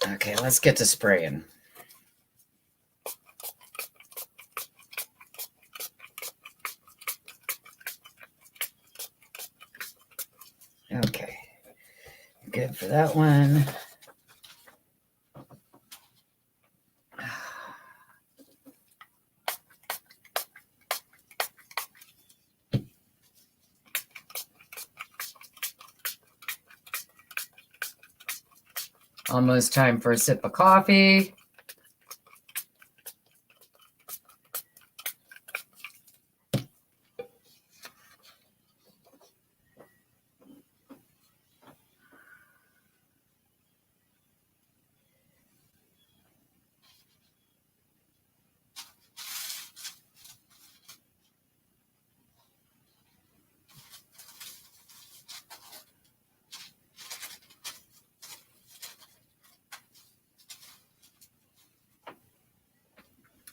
Okay, let's get to spraying. Okay, good for that one. Almost time for a sip of coffee.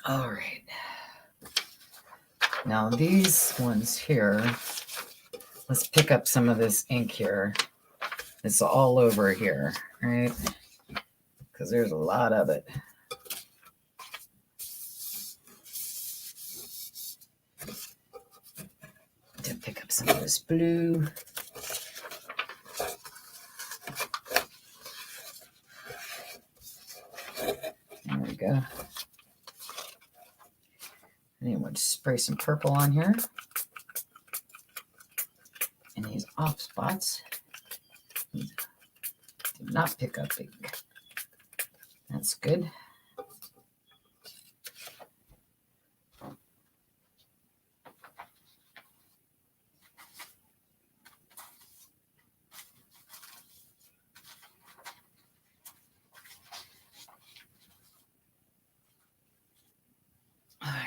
All right. Now these ones here, let's pick up some of this ink here. It's all over here, right? Because there's a lot of it. To pick up some of this blue. There we go. And then we'll just spray some purple on here. And these off spots did not pick up ink. That's good. All right.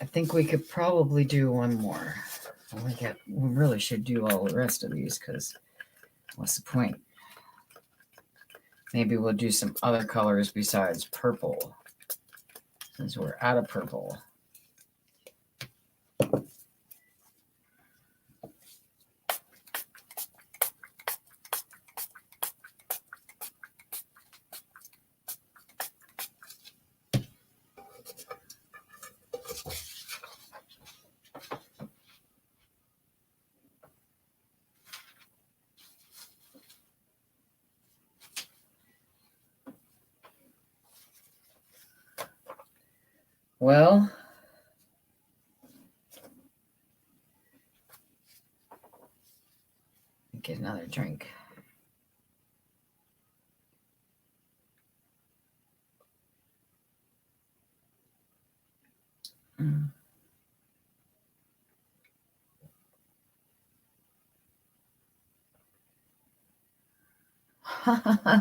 I think we could probably do one more. We really should do all the rest of these because what's the point? Maybe we'll do some other colors besides purple since we're out of purple. Well, get another drink.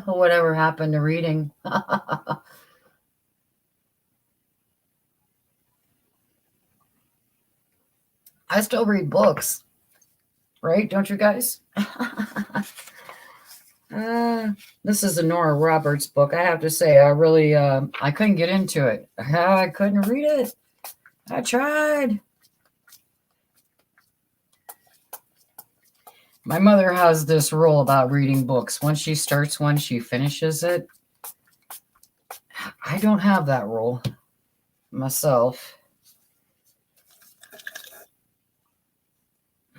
Whatever happened to reading? I still read books, right? Don't you guys? This is a Nora Roberts book. I have to say, I really, I couldn't get into it. I couldn't read it. I tried. My mother has this rule about reading books. Once she starts one, she finishes it. I don't have that rule myself.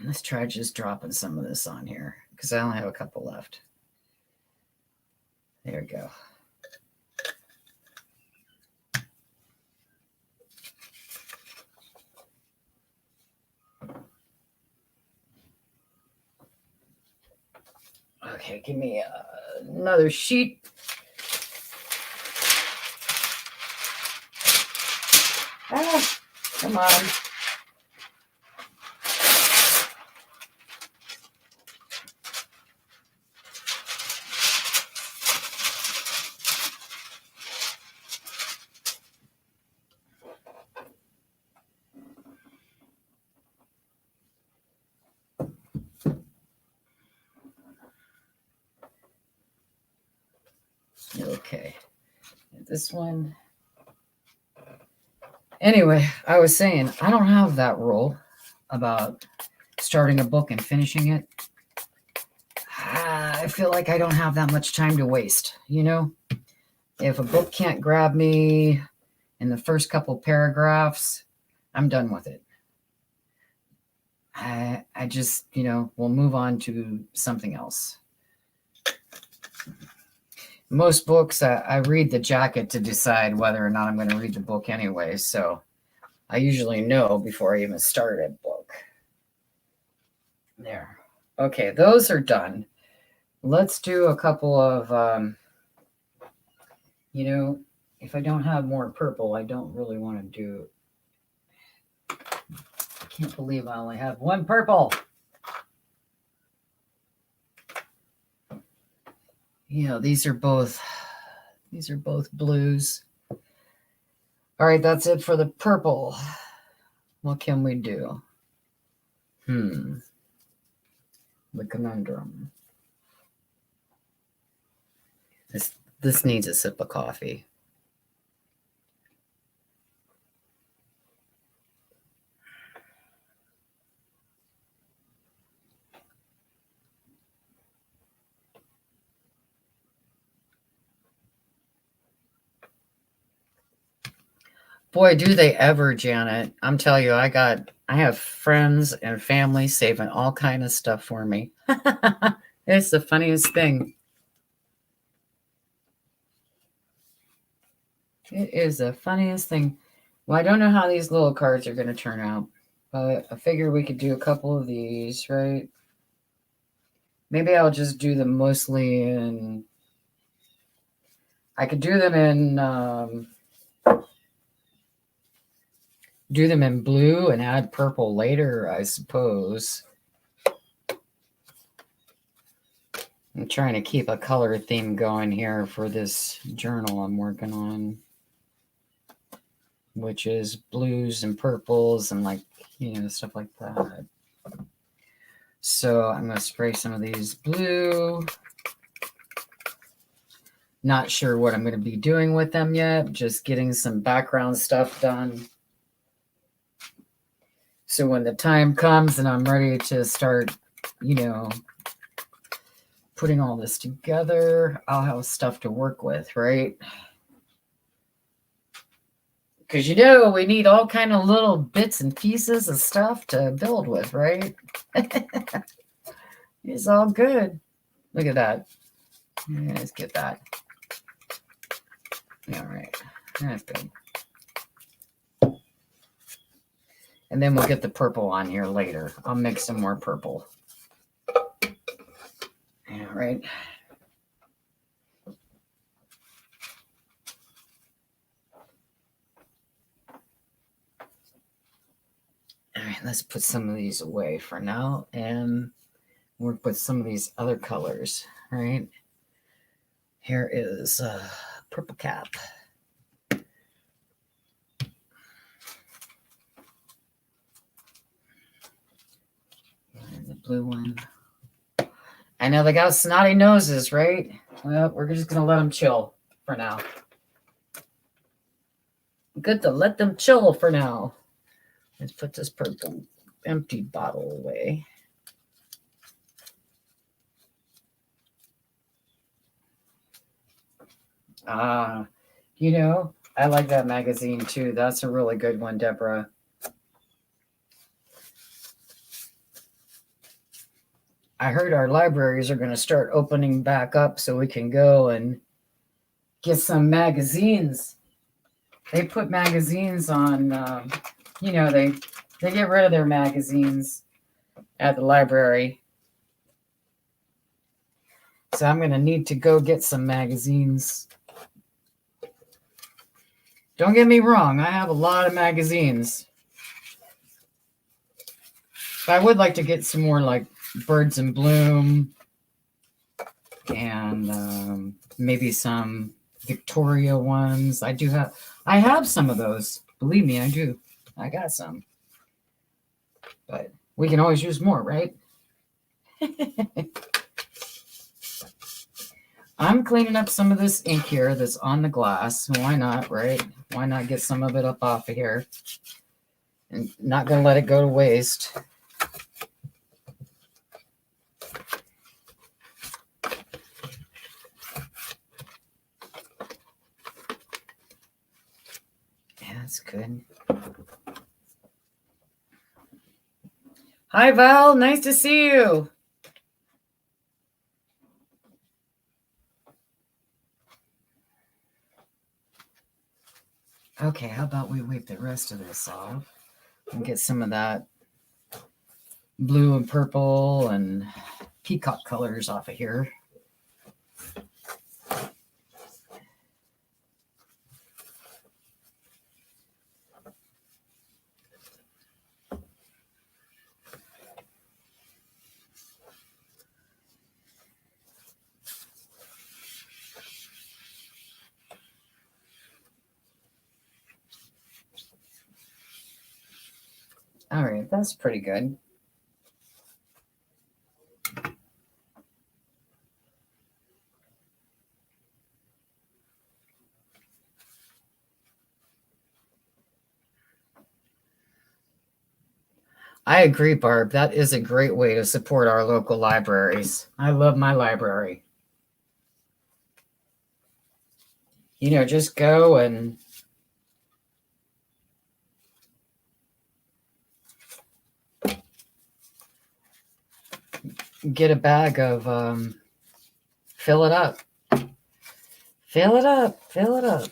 Let's try just dropping some of this on here because I only have a couple left. There we go. Okay, give me another sheet. Come on. Okay, this one. Anyway, I was saying, I don't have that rule about starting a book and finishing it. I feel like I don't have that much time to waste, you know? If a book can't grab me in the first couple paragraphs, I'm done with it. I just, will move on to something else. Most books, I read the jacket to decide whether or not I'm going to read the book anyway. So I usually know before I even start a book. There. Okay, those are done. Let's do a couple of, if I don't have more purple, I don't really want to do. I can't believe I only have one purple. These are both blues. All right, that's it for the purple. What can we do? The conundrum. This needs a sip of coffee. Boy, do they ever, Janet. I'm telling you, I have friends and family saving all kind of stuff for me. It's the funniest thing. It is the funniest thing. Well, I don't know how these little cards are going to turn out, but I figure we could do a couple of these, right? Maybe I'll just do them mostly in... I could do them in... do them in blue and add purple later, I suppose. I'm trying to keep a color theme going here for this journal I'm working on, which is blues and purples and stuff like that. So I'm going to spray some of these blue. Not sure what I'm going to be doing with them yet. Just getting some background stuff done. So when the time comes and I'm ready to start, putting all this together, I'll have stuff to work with, right? Because we need all kind of little bits and pieces of stuff to build with, right? It's all good. Look at that. Let's get that. All right. That's good. And then we'll get the purple on here later. I'll mix some more purple. All right. All right, let's put some of these away for now and work with some of these other colors, right? Here is Purple Cap. And the blue one. I know they got snotty noses, right? Well, we're just going to let them chill for now. Good to let them chill for now. Let's put this purple empty bottle away. You know, I like that magazine too. That's a really good one, Deborah. I heard our libraries are going to start opening back up so we can go and get some magazines. They put magazines on, you know, they get rid of their magazines at the library. So I'm going to need to go get some magazines. Don't get me wrong, I have a lot of magazines. But I would like to get some more like Birds in Bloom and maybe some Victoria ones. I have some of those. Believe me, I do. I got some. But we can always use more, right? I'm cleaning up some of this ink here that's on the glass. Why not, right? Why not get some of it up off of here? And not going to let it go to waste. Yeah, that's good. Hi, Val. Nice to see you. Okay, how about we wipe the rest of this off and get some of that blue and purple and peacock colors off of here. All right, that's pretty good. I agree, Barb. That is a great way to support our local libraries. I love my library. You know, just go and get a bag of, fill it up. Fill it up. Fill it up.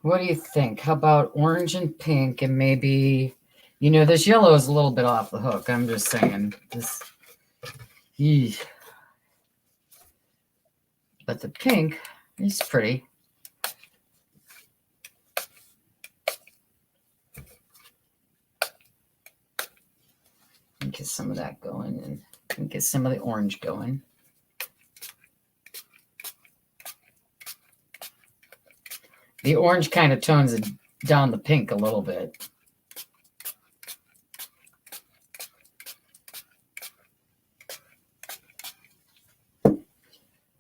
What do you think? How about orange and pink and maybe, you know, this yellow is a little bit off the hook. I'm just saying. But the pink is pretty. Get some of that going and get some of the orange going. The orange kind of tones it down the pink a little bit.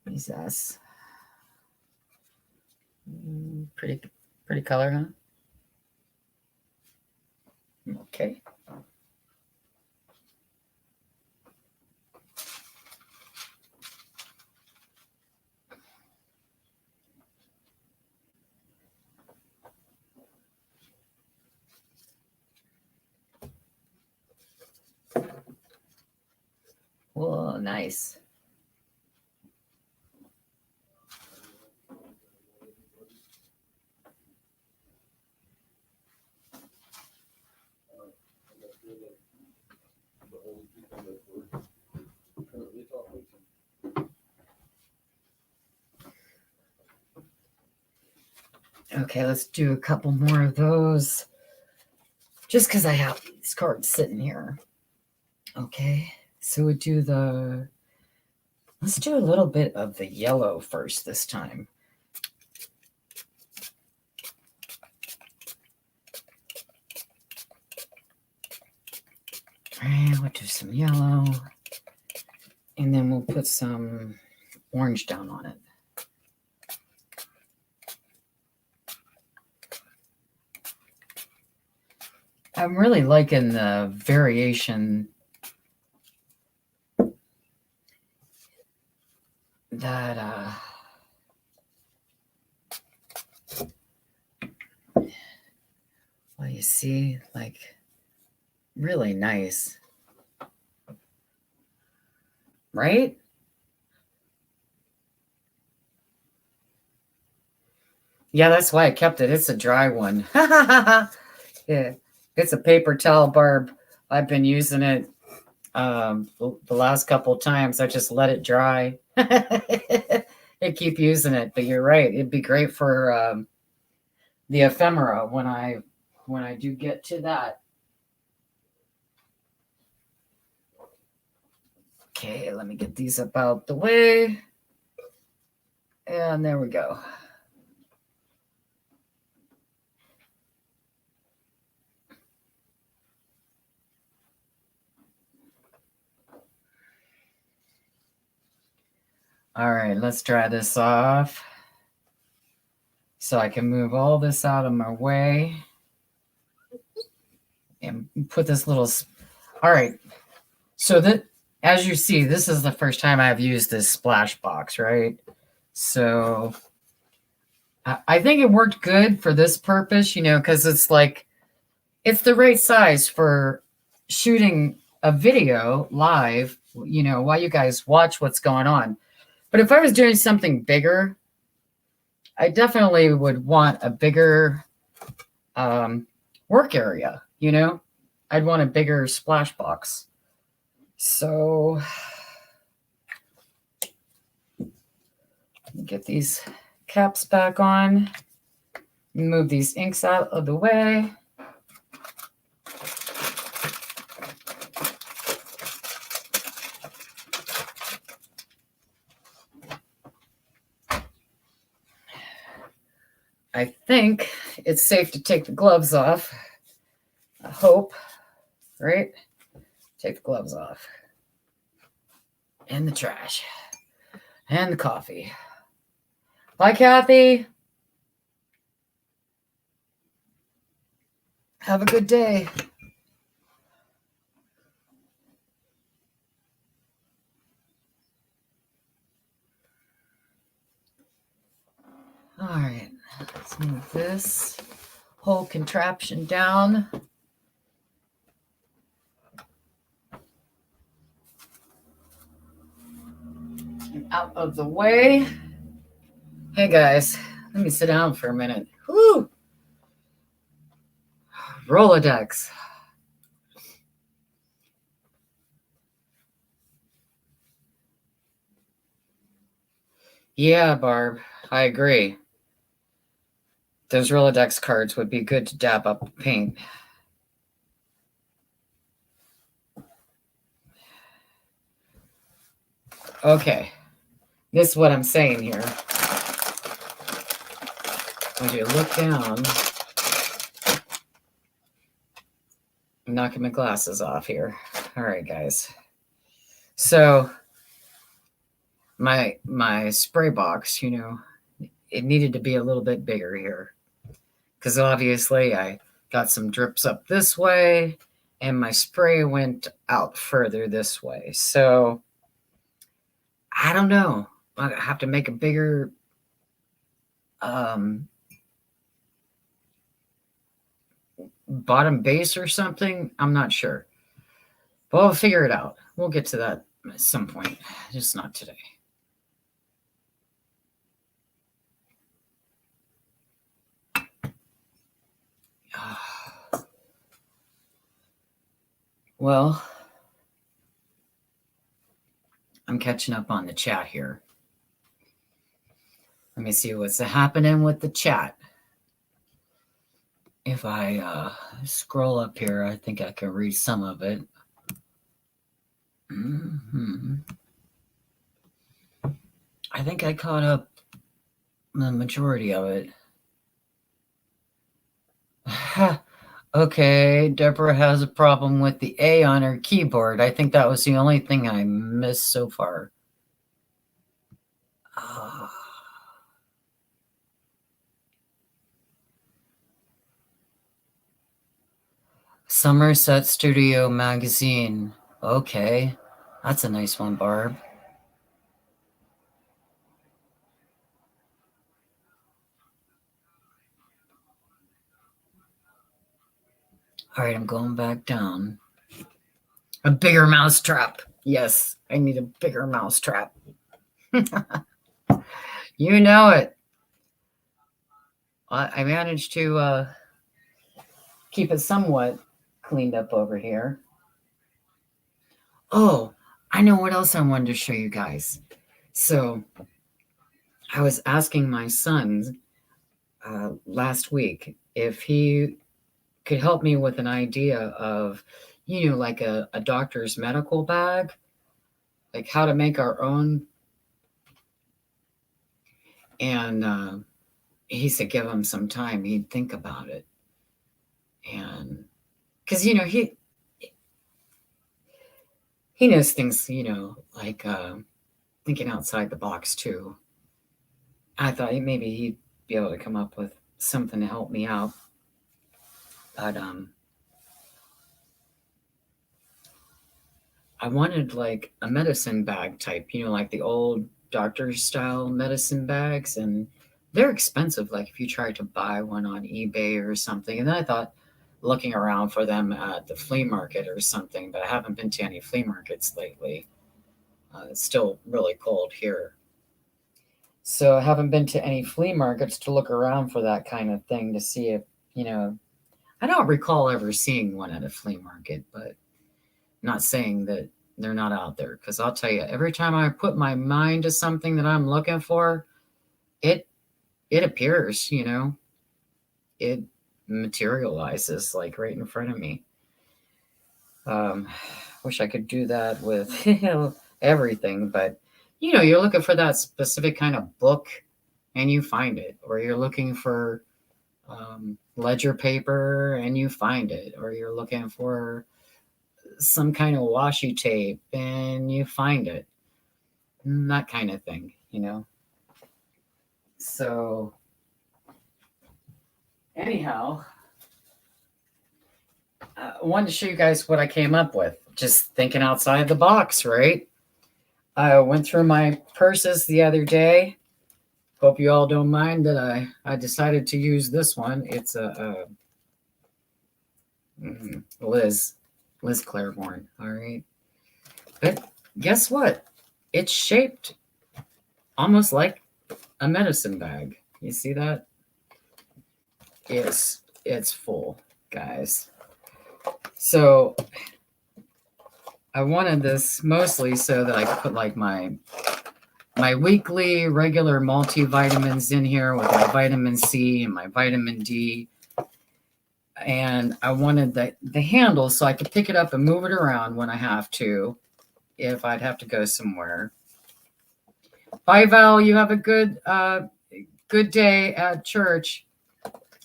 Jesus. Pretty color, huh? Okay. Whoa, nice. Okay, let's do a couple more of those. Just because I have these cards sitting here. Okay, So let's do a little bit of the yellow first this time. And we'll do some yellow. And then we'll put some orange down on it. I'm really liking the variation that well, you see, like, really nice, right? Yeah, that's why I kept it. It's a dry one. Yeah, it's a paper towel, Barb. I've been using it the last couple times. I just let it dry. I keep using it, but you're right. It'd be great for the ephemera when I do get to that. Okay, let me get these up out the way. And there we go. All right, let's dry this off so I can move all this out of my way and put this little. All right, so that, as you see, this is the first time I've used this splash box, right? So I think it worked good for this purpose, because it's like, it's the right size for shooting a video live, while you guys watch what's going on. But if I was doing something bigger, I definitely would want a bigger work area, I'd want a bigger splash box. So get these caps back on, move these inks out of the way. I think it's safe to take the gloves off. I hope, right? Take the gloves off. And the trash. And the coffee. Bye, Kathy. Have a good day. All right, let's move this whole contraption down. And out of the way. Hey guys, let me sit down for a minute. Whoo! Rolodex. Yeah, Barb, I agree. Those Rolodex cards would be good to dab up paint. Okay, this is what I'm saying here. When you look down, I'm knocking my glasses off here. All right, guys. So my spray box, it needed to be a little bit bigger here, because obviously I got some drips up this way and my spray went out further this way. So I don't know. I have to make a bigger bottom base or something. I'm not sure. But we'll figure it out. We'll get to that at some point, just not today. Well, I'm catching up on the chat here. Let me see what's happening with the chat. If I scroll up here, I think I can read some of it. Hmm. I think I caught up the majority of it. Okay, Deborah has a problem with the A on her keyboard. I think that was the only thing I missed so far. Somerset Studio Magazine. Okay, that's a nice one, Barb. All right, I'm going back down. A bigger mousetrap. Yes, I need a bigger mousetrap. You know it. I managed to keep it somewhat cleaned up over here. Oh, I know what else I wanted to show you guys. So I was asking my son last week if he could help me with an idea of, like a doctor's medical bag, like how to make our own. And he said, give him some time. He'd think about it. And because, he knows things, like thinking outside the box too. I thought maybe he'd be able to come up with something to help me out. But I wanted like a medicine bag type, like the old doctor style medicine bags, and they're expensive. Like if you try to buy one on eBay or something. And then I thought looking around for them at the flea market or something, but I haven't been to any flea markets lately. It's still really cold here. So I haven't been to any flea markets to look around for that kind of thing to see if, I don't recall ever seeing one at a flea market, but not saying that they're not out there. Because I'll tell you, every time I put my mind to something that I'm looking for, it appears, it materializes like right in front of me. Wish I could do that with everything, but you're looking for that specific kind of book and you find it, or you're looking for ledger paper and you find it, or you're looking for some kind of washi tape and you find it, that kind of thing. So anyhow, I wanted to show you guys what I came up with, just thinking outside the box, right? I went through my purses the other day. Hope you all don't mind that I decided to use this one. It's a Liz Claiborne. All right, but guess what? It's shaped almost like a medicine bag. You see that? It's full, guys. So I wanted this mostly so that I could put like my weekly regular multivitamins in here with my vitamin C and my vitamin D. And I wanted the handle so I could pick it up and move it around when I have to, if I'd have to go somewhere. Bye, Val. You have a good day at church.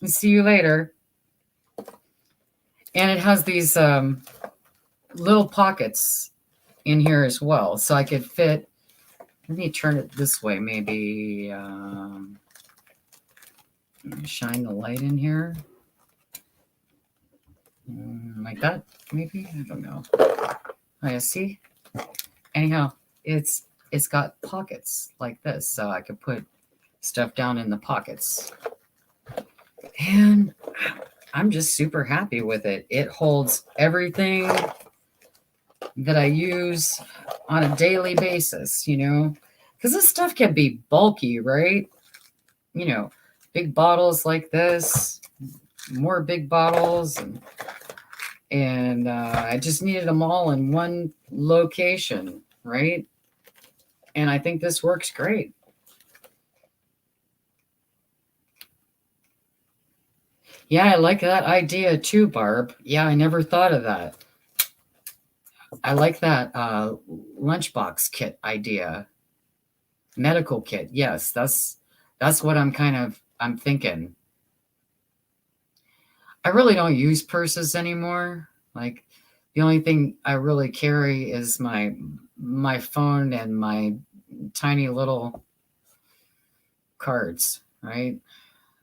See you later. And it has these little pockets in here as well, so I could fit. Let me turn it this way, maybe. Shine the light in here. Like that, maybe? I don't know. Oh, yeah, see? Anyhow, it's got pockets like this, so I could put stuff down in the pockets. And I'm just super happy with it. It holds everything that I use on a daily basis, because this stuff can be bulky, right? Big bottles like this, more big bottles, and I just needed them all in one location, right? And I think this works great. Yeah, I like that idea too, Barb. Yeah, I never thought of that. I like that lunchbox kit idea. Medical kit. Yes, that's what I'm thinking. I really don't use purses anymore. Like the only thing I really carry is my phone and my tiny little cards, right?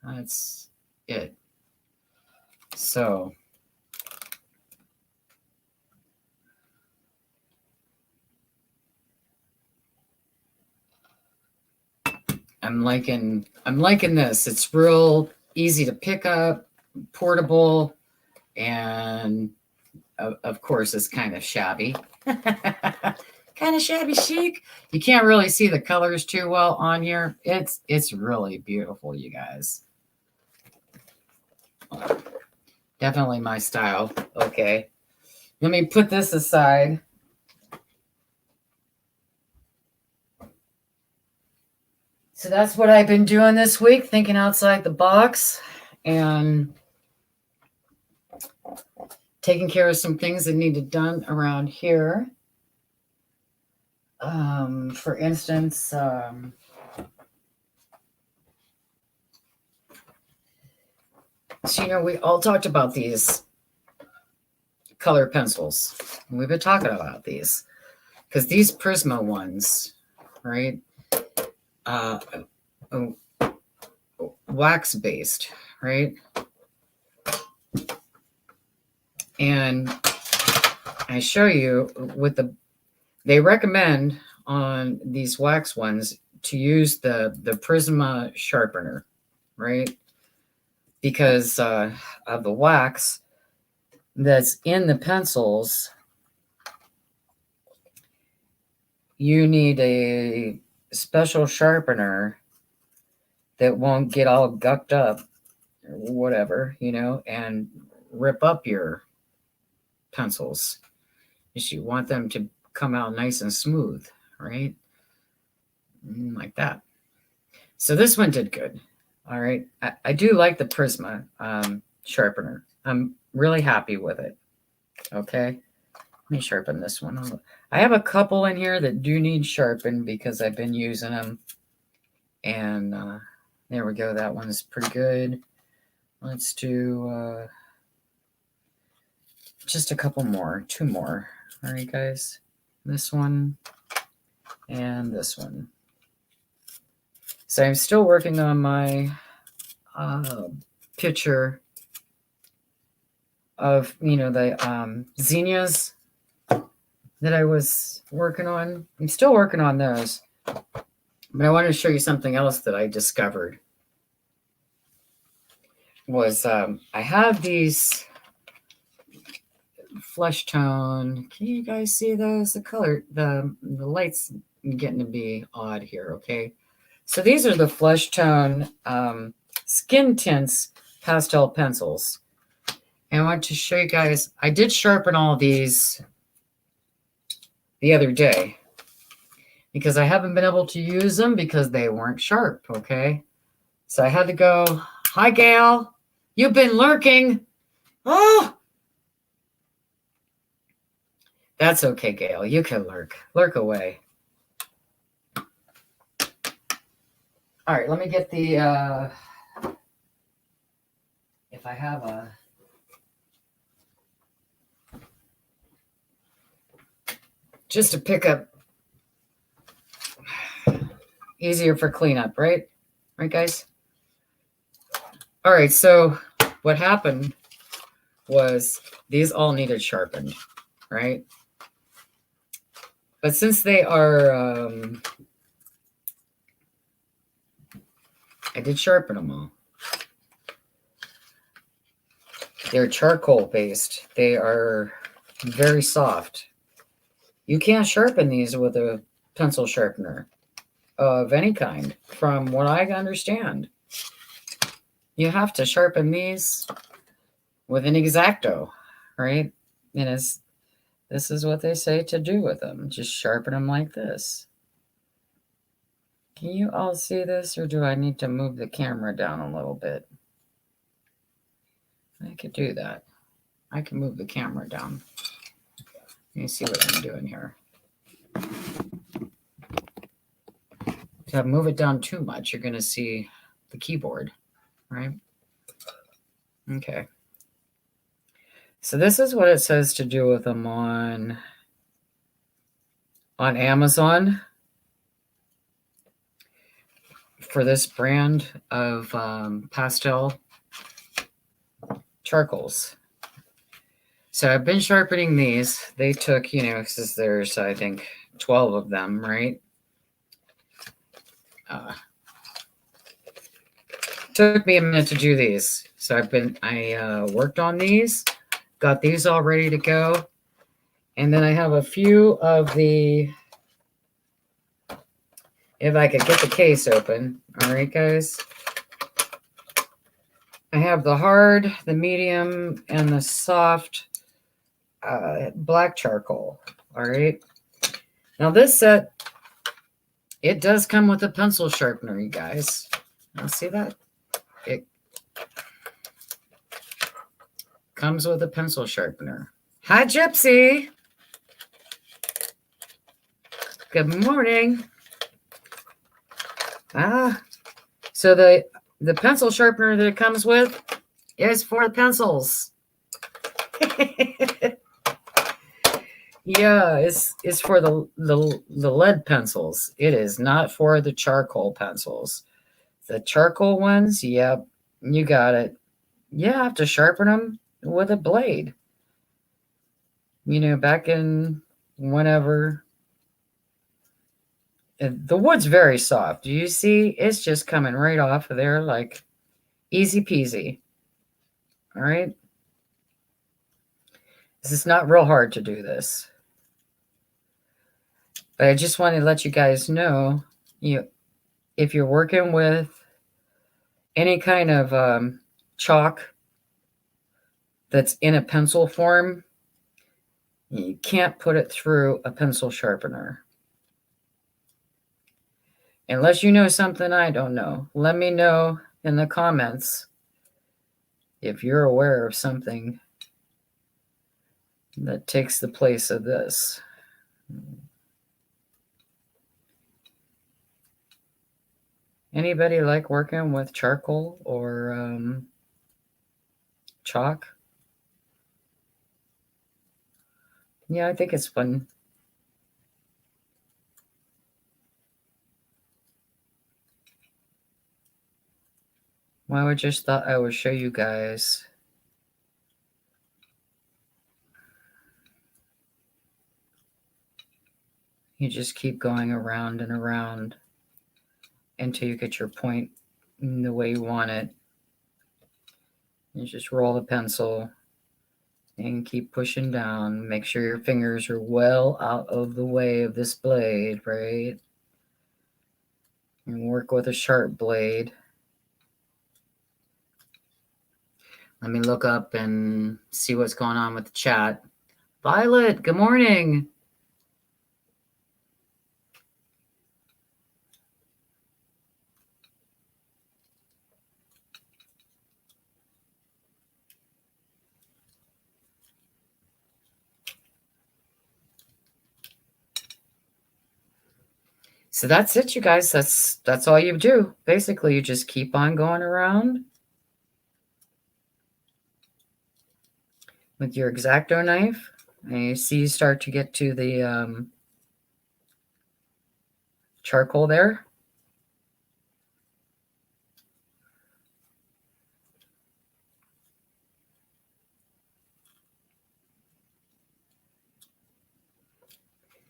That's it. So I'm liking this. It's real easy to pick up, portable, and of course it's kind of shabby. Kind of shabby chic. You can't really see the colors too well on here. It's really beautiful, you guys. Definitely my style. Okay. Let me put this aside. So that's what I've been doing this week, thinking outside the box and taking care of some things that needed done around here. For instance, so we all talked about these color pencils. We've been talking about these because these Prisma ones, right? Uh, wax based, right? And I show you they recommend on these wax ones to use the Prisma sharpener, right? Because of the wax that's in the pencils, you need a special sharpener that won't get all gucked up or whatever, and rip up your pencils. You want them to come out nice and smooth, right? Like that. So this one did good. All right. I do like the Prisma sharpener. I'm really happy with it. Okay. Let me sharpen this one. I have a couple in here that do need sharpened because I've been using them. And there we go. That one's pretty good. Let's do just a couple more. 2 more. All right, guys. This one and this one. So I'm still working on my picture of, the zinnias that I was working on. I'm still working on those. But I wanted to show you something else that I discovered. Was I have these flesh tone. Can you guys see those? The color, the light's getting to be odd here, okay? So these are the flesh tone Skin Tints pastel pencils. And I want to show you guys, I did sharpen all these the other day because I haven't been able to use them because they weren't sharp, okay? So I had to go, hi, Gail. You've been lurking. Oh! That's okay, Gail. You can lurk. Lurk away. All right, let me get the, if I have a, just to pick up, easier for cleanup, right? Right, guys? All right, so what happened was these all needed sharpened, right? But since they are, I did sharpen them all. They're charcoal based. They are very soft. You can't sharpen these with a pencil sharpener of any kind, from what I understand. You have to sharpen these with an X-Acto, right? And this is what they say to do with them. Just sharpen them like this. Can you all see this, or do I need to move the camera down a little bit? I could do that. I can move the camera down. Let me see what I'm doing here. If I move it down too much, you're going to see the keyboard, right? Okay. So this is what it says to do with them on Amazon for this brand of pastel charcoals. So I've been sharpening these. They took, because there's, I think, 12 of them, right? Took me a minute to do these. So I worked on these, got these all ready to go. And then I have a few of the, if I could get the case open. All right, guys. I have the hard, the medium, and the soft black charcoal. All right. Now this set, it does come with a pencil sharpener, you guys. Now see that? It comes with a pencil sharpener. Hi, Gypsy. Good morning. So the pencil sharpener that it comes with is for the pencils. Yeah, it's for the lead pencils. It is not for the charcoal pencils. The charcoal ones, yep, you got it. You have to sharpen them with a blade. Back in whenever. The wood's very soft. Do you see? It's just coming right off of there like easy peasy. All right. This is not real hard to do this. But I just want to let you guys know, if you're working with any kind of chalk that's in a pencil form, you can't put it through a pencil sharpener. Unless you know something I don't know. Let me know in the comments if you're aware of something that takes the place of this. Anybody like working with charcoal or chalk? Yeah, I think it's fun. Well, I just thought I would show you guys. You just keep going around and around until you get your point in the way you want it. You just roll the pencil and keep pushing down. Make sure your fingers are well out of the way of this blade, right? And work with a sharp blade. Let me look up and see what's going on with the chat. Violet, good morning. So that's it, you guys. That's all you do. Basically, you just keep on going around with your X-Acto knife. And you see you start to get to the charcoal there.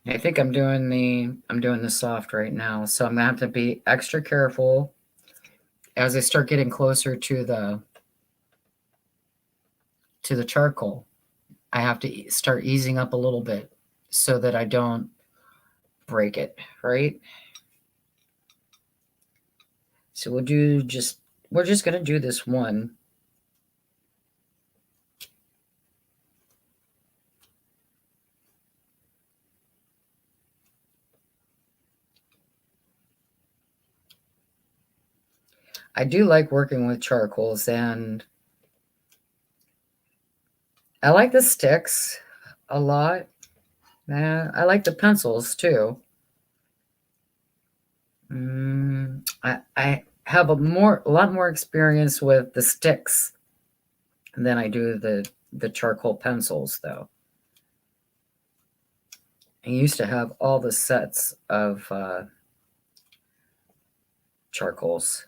I think I'm doing the soft right now, so I'm gonna have to be extra careful as I start getting closer to the charcoal. I have to start easing up a little bit so that I don't break it, right? So we're just gonna do this one. I do like working with charcoals, and I like the sticks a lot. I like the pencils too. I have a lot more experience with the sticks than I do the charcoal pencils, though. I used to have all the sets of charcoals,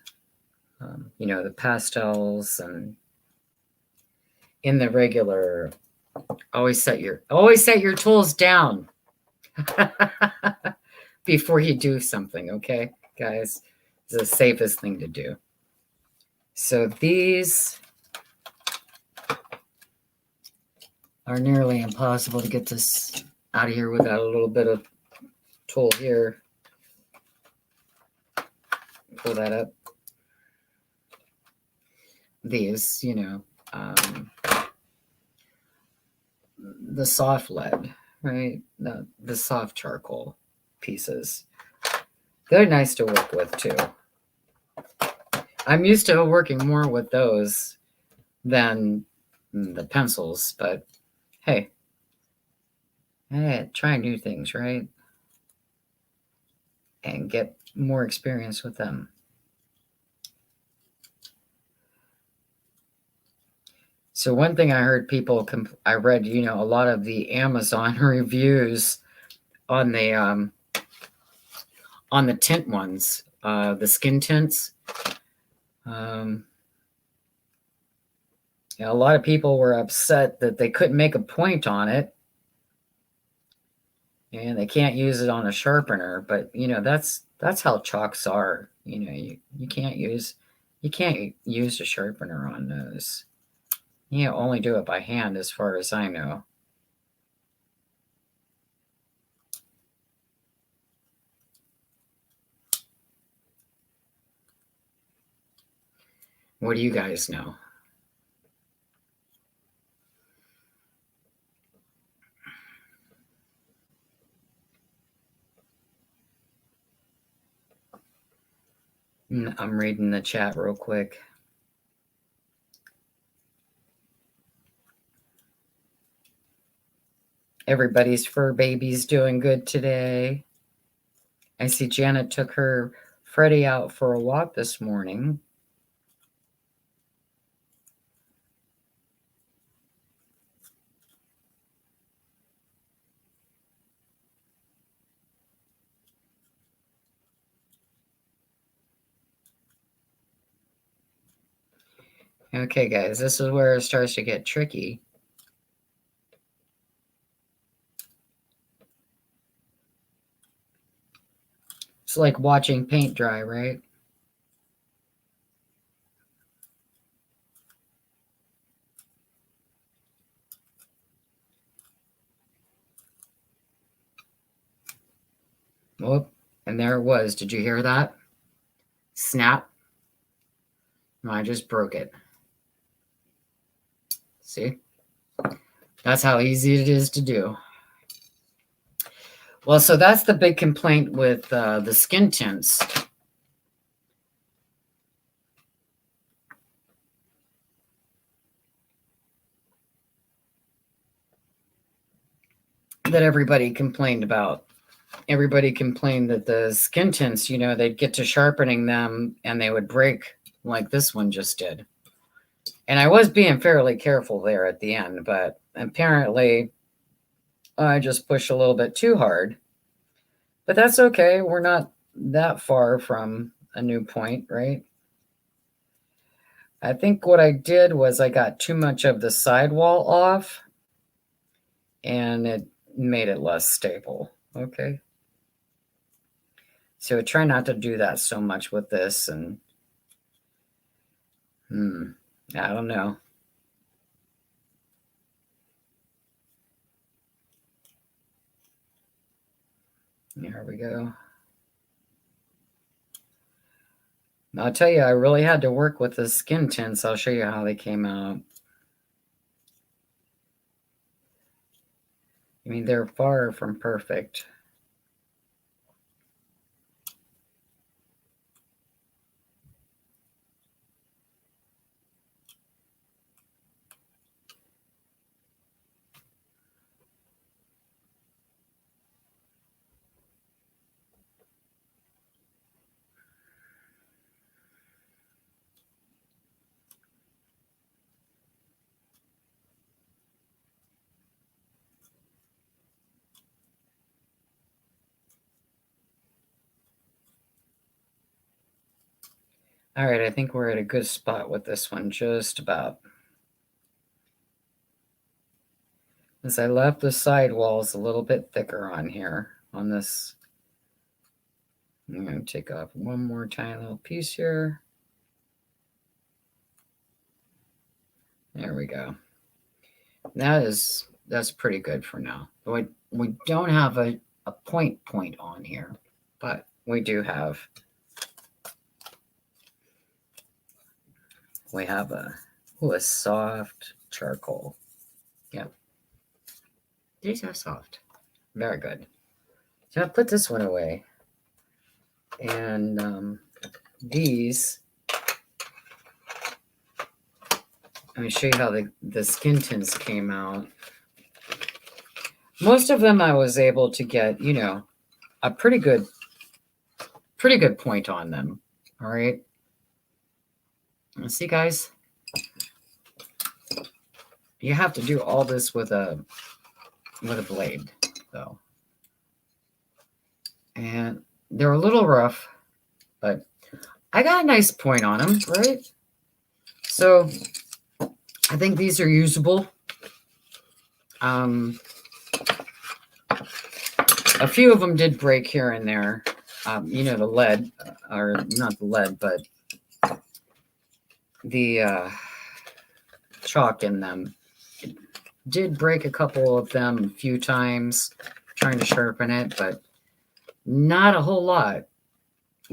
the pastels and in the regular. Always set your tools down before you do something, okay, guys? It's the safest thing to do. So these are nearly impossible to get this out of here without a little bit of tool here. Pull that up. These, the soft lead, right? The soft charcoal pieces. They're nice to work with too. I'm used to working more with those than the pencils, but hey, try new things, right? And get more experience with them. So one thing I heard I read, a lot of the Amazon reviews on the tint ones, the skin tints. A lot of people were upset that they couldn't make a point on it, and they can't use it on a sharpener. But that's how chalks are. You can't use a sharpener on those. You only do it by hand, as far as I know. What do you guys know? I'm reading the chat real quick. Everybody's fur baby's doing good today. I see Janet took her Freddie out for a walk this morning. Okay, guys, this is where it starts to get tricky. It's like watching paint dry, right? Whoop, and there it was. Did you hear that? Snap. I just broke it. See? That's how easy it is to do. Well, so that's the big complaint with the skin tints. That everybody complained about. Everybody complained that the skin tints, they'd get to sharpening them and they would break like this one just did. And I was being fairly careful there at the end, but apparently I just pushed a little bit too hard. But that's okay. We're not that far from a new point, right? I think what I did was I got too much of the sidewall off and it made it less stable. Okay. So try not to do that so much with this. And I don't know. Here we go. I'll tell you, I really had to work with the skin tints. I'll show you how they came out. I mean, they're far from perfect. All right, I think we're at a good spot with this one, just about. As I left the sidewalls a little bit thicker on here, on this. I'm going to take off one more tiny little piece here. There we go. That's pretty good for now. We don't have a point on here, but we do have. We have a soft charcoal. Yep. These are soft. Very good. So I'll put this one away. And these, let me show you how the skin tints came out. Most of them I was able to get, a pretty good point on them. All right. Let's see, guys. You have to do all this with a blade, though. And they're a little rough, but I got a nice point on them, right? So I think these are usable. A few of them did break here and there. The lead, or not the lead, but the chalk in them. It did break a couple of them a few times trying to sharpen it, but not a whole lot.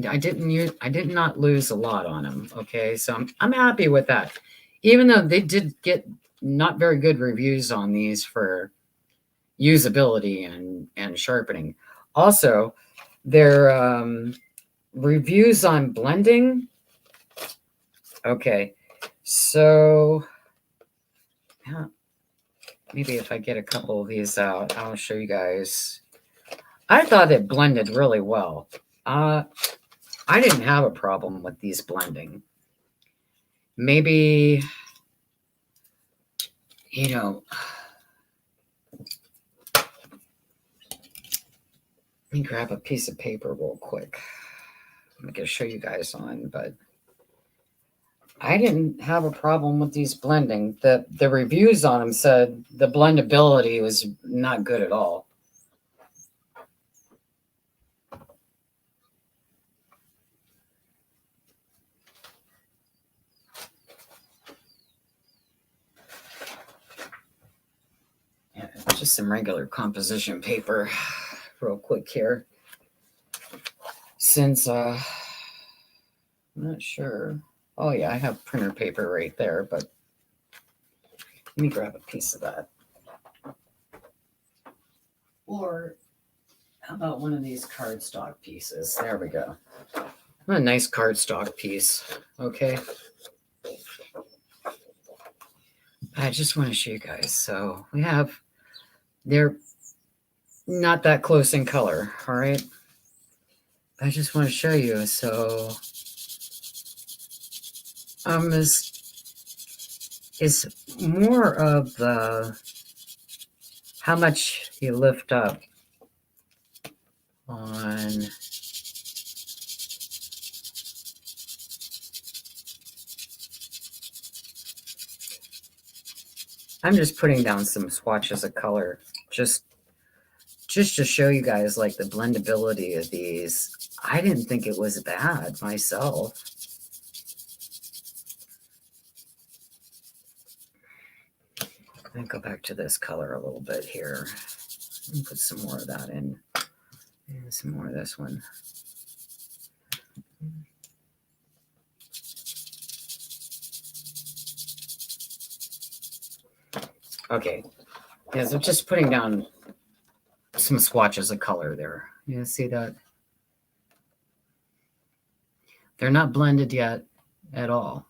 I did not lose a lot on them. Okay, so I'm happy with that. Even though they did get not very good reviews on these for usability and sharpening. Also, their reviews on blending. Okay, so maybe if I get a couple of these out, I'll show you guys. I thought it blended really well. I didn't have a problem with these blending. Maybe, let me grab a piece of paper real quick. I'm going to show you guys on, but I didn't have a problem with these blending. The reviews on them said the blendability was not good at all. Yeah, just some regular composition paper real quick here. Since I'm not sure. Oh yeah, I have printer paper right there, but let me grab a piece of that. Or how about one of these cardstock pieces? There we go. A nice cardstock piece. Okay. I just want to show you guys. So we have, they're not that close in color. All right. I just want to show you. So this is more of the how much you lift up on I'm just putting down some swatches of color just to show you guys like the blendability of these. I didn't think it was bad myself. I'm going to go back to this color a little bit here and put some more of that in. And some more of this one. Okay. Yeah, so just putting down some swatches of color there. You see that? They're not blended yet at all.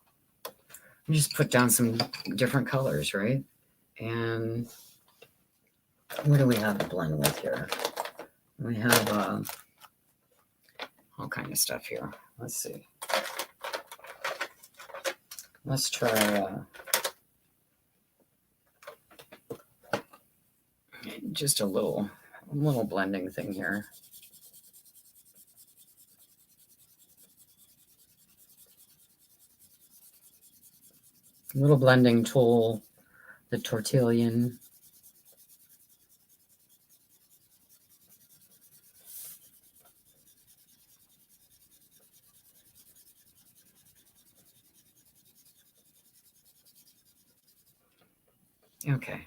You just put down some different colors, right? And what do we have to blend with here? We have all kind of stuff here. Let's see. Let's try just a little blending thing here. little blending tool, the Tortillion. Okay.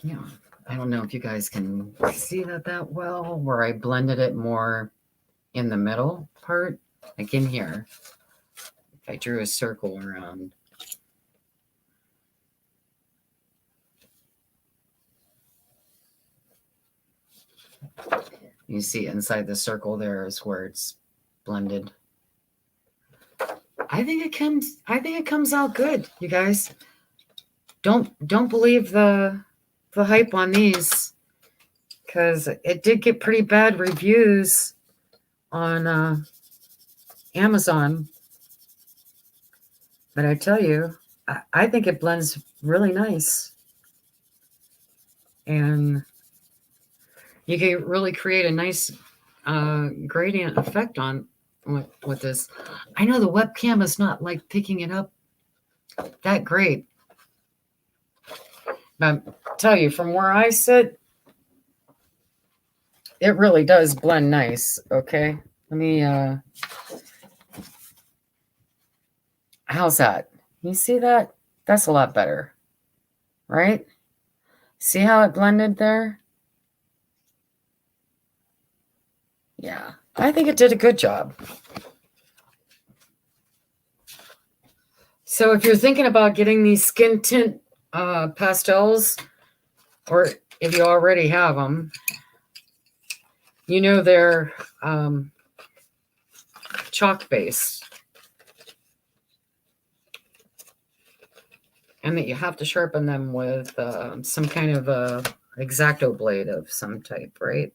Yeah. I don't know if you guys can see that well, where I blended it more in the middle part, like in here. If I drew a circle around. You see inside the circle there is where it's blended. I think it comes out good, you guys. Don't believe the hype on these, because it did get pretty bad reviews on Amazon. But I tell you, I think it blends really nice. And you can really create a nice gradient effect on with this. I know the webcam is not like picking it up that great. But I tell you, from where I sit, it really does blend nice. Okay. Let me how's that? You see that? That's a lot better. Right? See how it blended there? Yeah. I think it did a good job. So if you're thinking about getting these skin tint pastels, or if you already have them, you know they're chalk based, and that you have to sharpen them with some kind of a X-Acto blade of some type, right?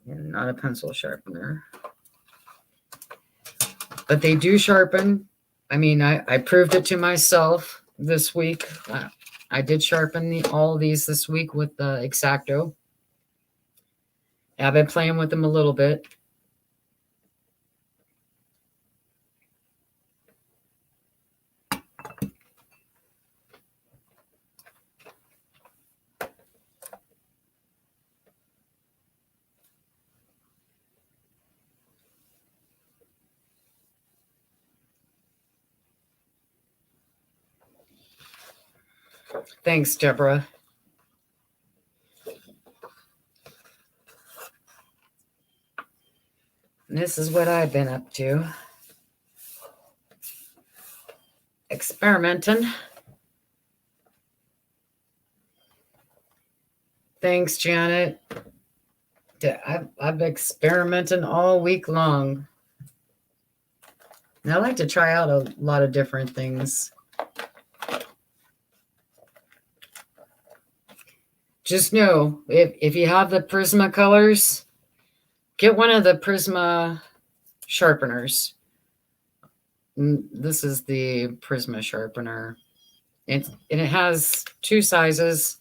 And not a pencil sharpener. But they do sharpen. I mean, I proved it to myself this week. I did sharpen all these this week with the X-Acto. I've been playing with them a little bit. Thanks, Deborah. And this is what I've been up to. Experimenting. Thanks, Janet. I've been experimenting all week long. And I like to try out a lot of different things. Just know, if you have the Prismacolors, get one of the Prisma sharpeners. This is the Prisma sharpener. And it has two sizes.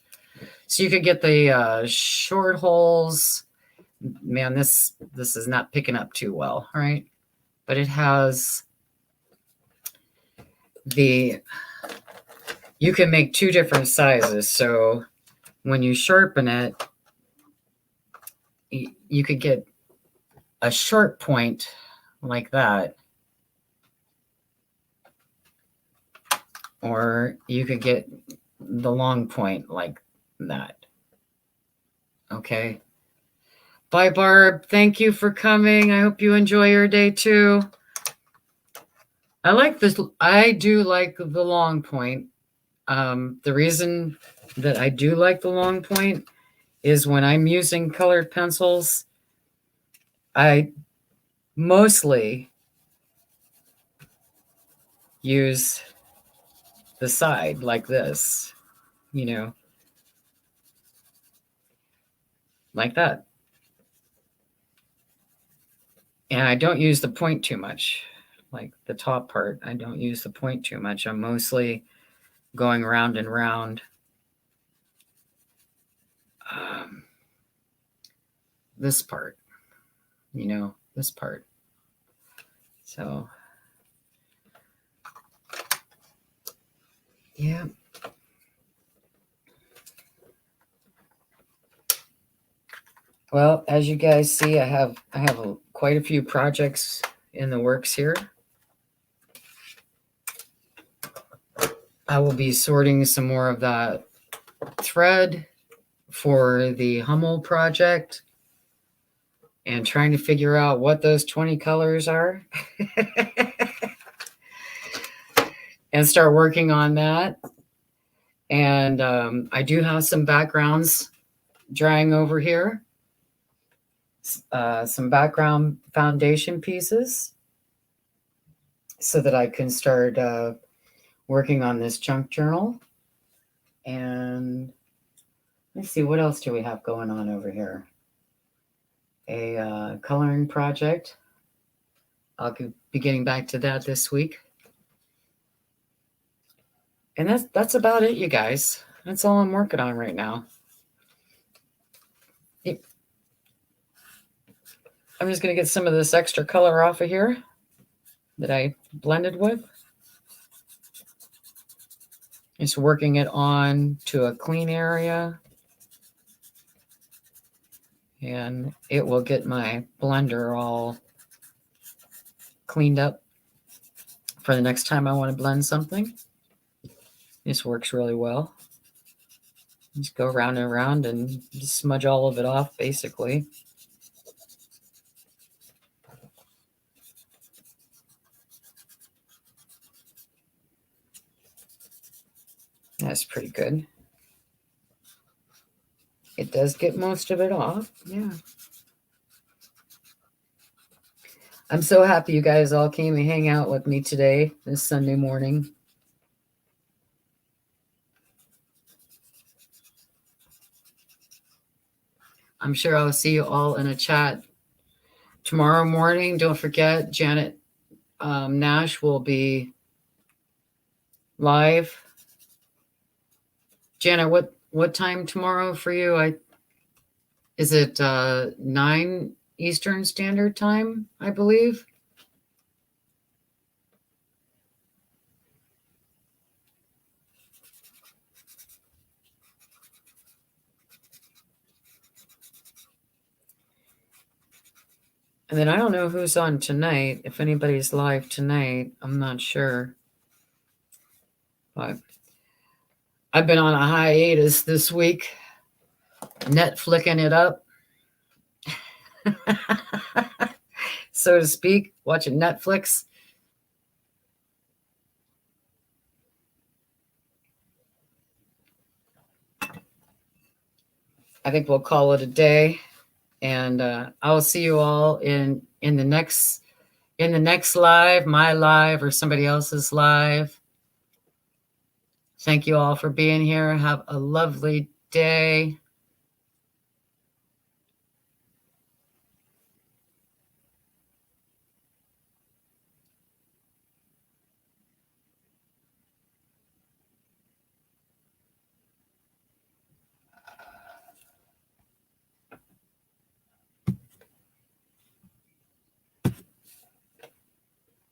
So you could get the short holes. Man, this is not picking up too well, right? But it has you can make two different sizes. So when you sharpen it, you could get a sharp point like that. Or you could get the long point like that. Okay. Bye, Barb. Thank you for coming. I hope you enjoy your day too. I like this. I do like the long point. The reason that I do like the long point is when I'm using colored pencils, I mostly use the side like this, like that. And I don't use the point too much, like the top part. I don't use the point too much. I'm mostly going round and round. This part, this part. So Yeah. Well, as you guys see, I have quite a few projects in the works here. I will be sorting some more of that thread for the Hummel project and trying to figure out what those 20 colors are and start working on that. And I do have some backgrounds drying over here, some background foundation pieces so that I can start working on this junk journal. And let's see, what else do we have going on over here? A coloring project. I'll be getting back to that this week. And that's about it, you guys. That's all I'm working on right now. I'm just going to get some of this extra color off of here that I blended with. Just working it on to a clean area. And it will get my blender all cleaned up for the next time I want to blend something. This works really well. Just go around and around and just smudge all of it off, basically. That's pretty good. It does get most of it off. Yeah. I'm so happy you guys all came and hang out with me today, this Sunday morning. I'm sure I'll see you all in a chat tomorrow morning. Don't forget, Janet Nash will be live. Janet, what time tomorrow for you? Is it 9 Eastern Standard Time, I believe? And then I don't know who's on tonight. If anybody's live tonight, I'm not sure. But I've been on a hiatus this week, Netflixing it up, so to speak, watching Netflix. I think we'll call it a day, and I'll see you all in the next live, my live or somebody else's live. Thank you all for being here. Have a lovely day.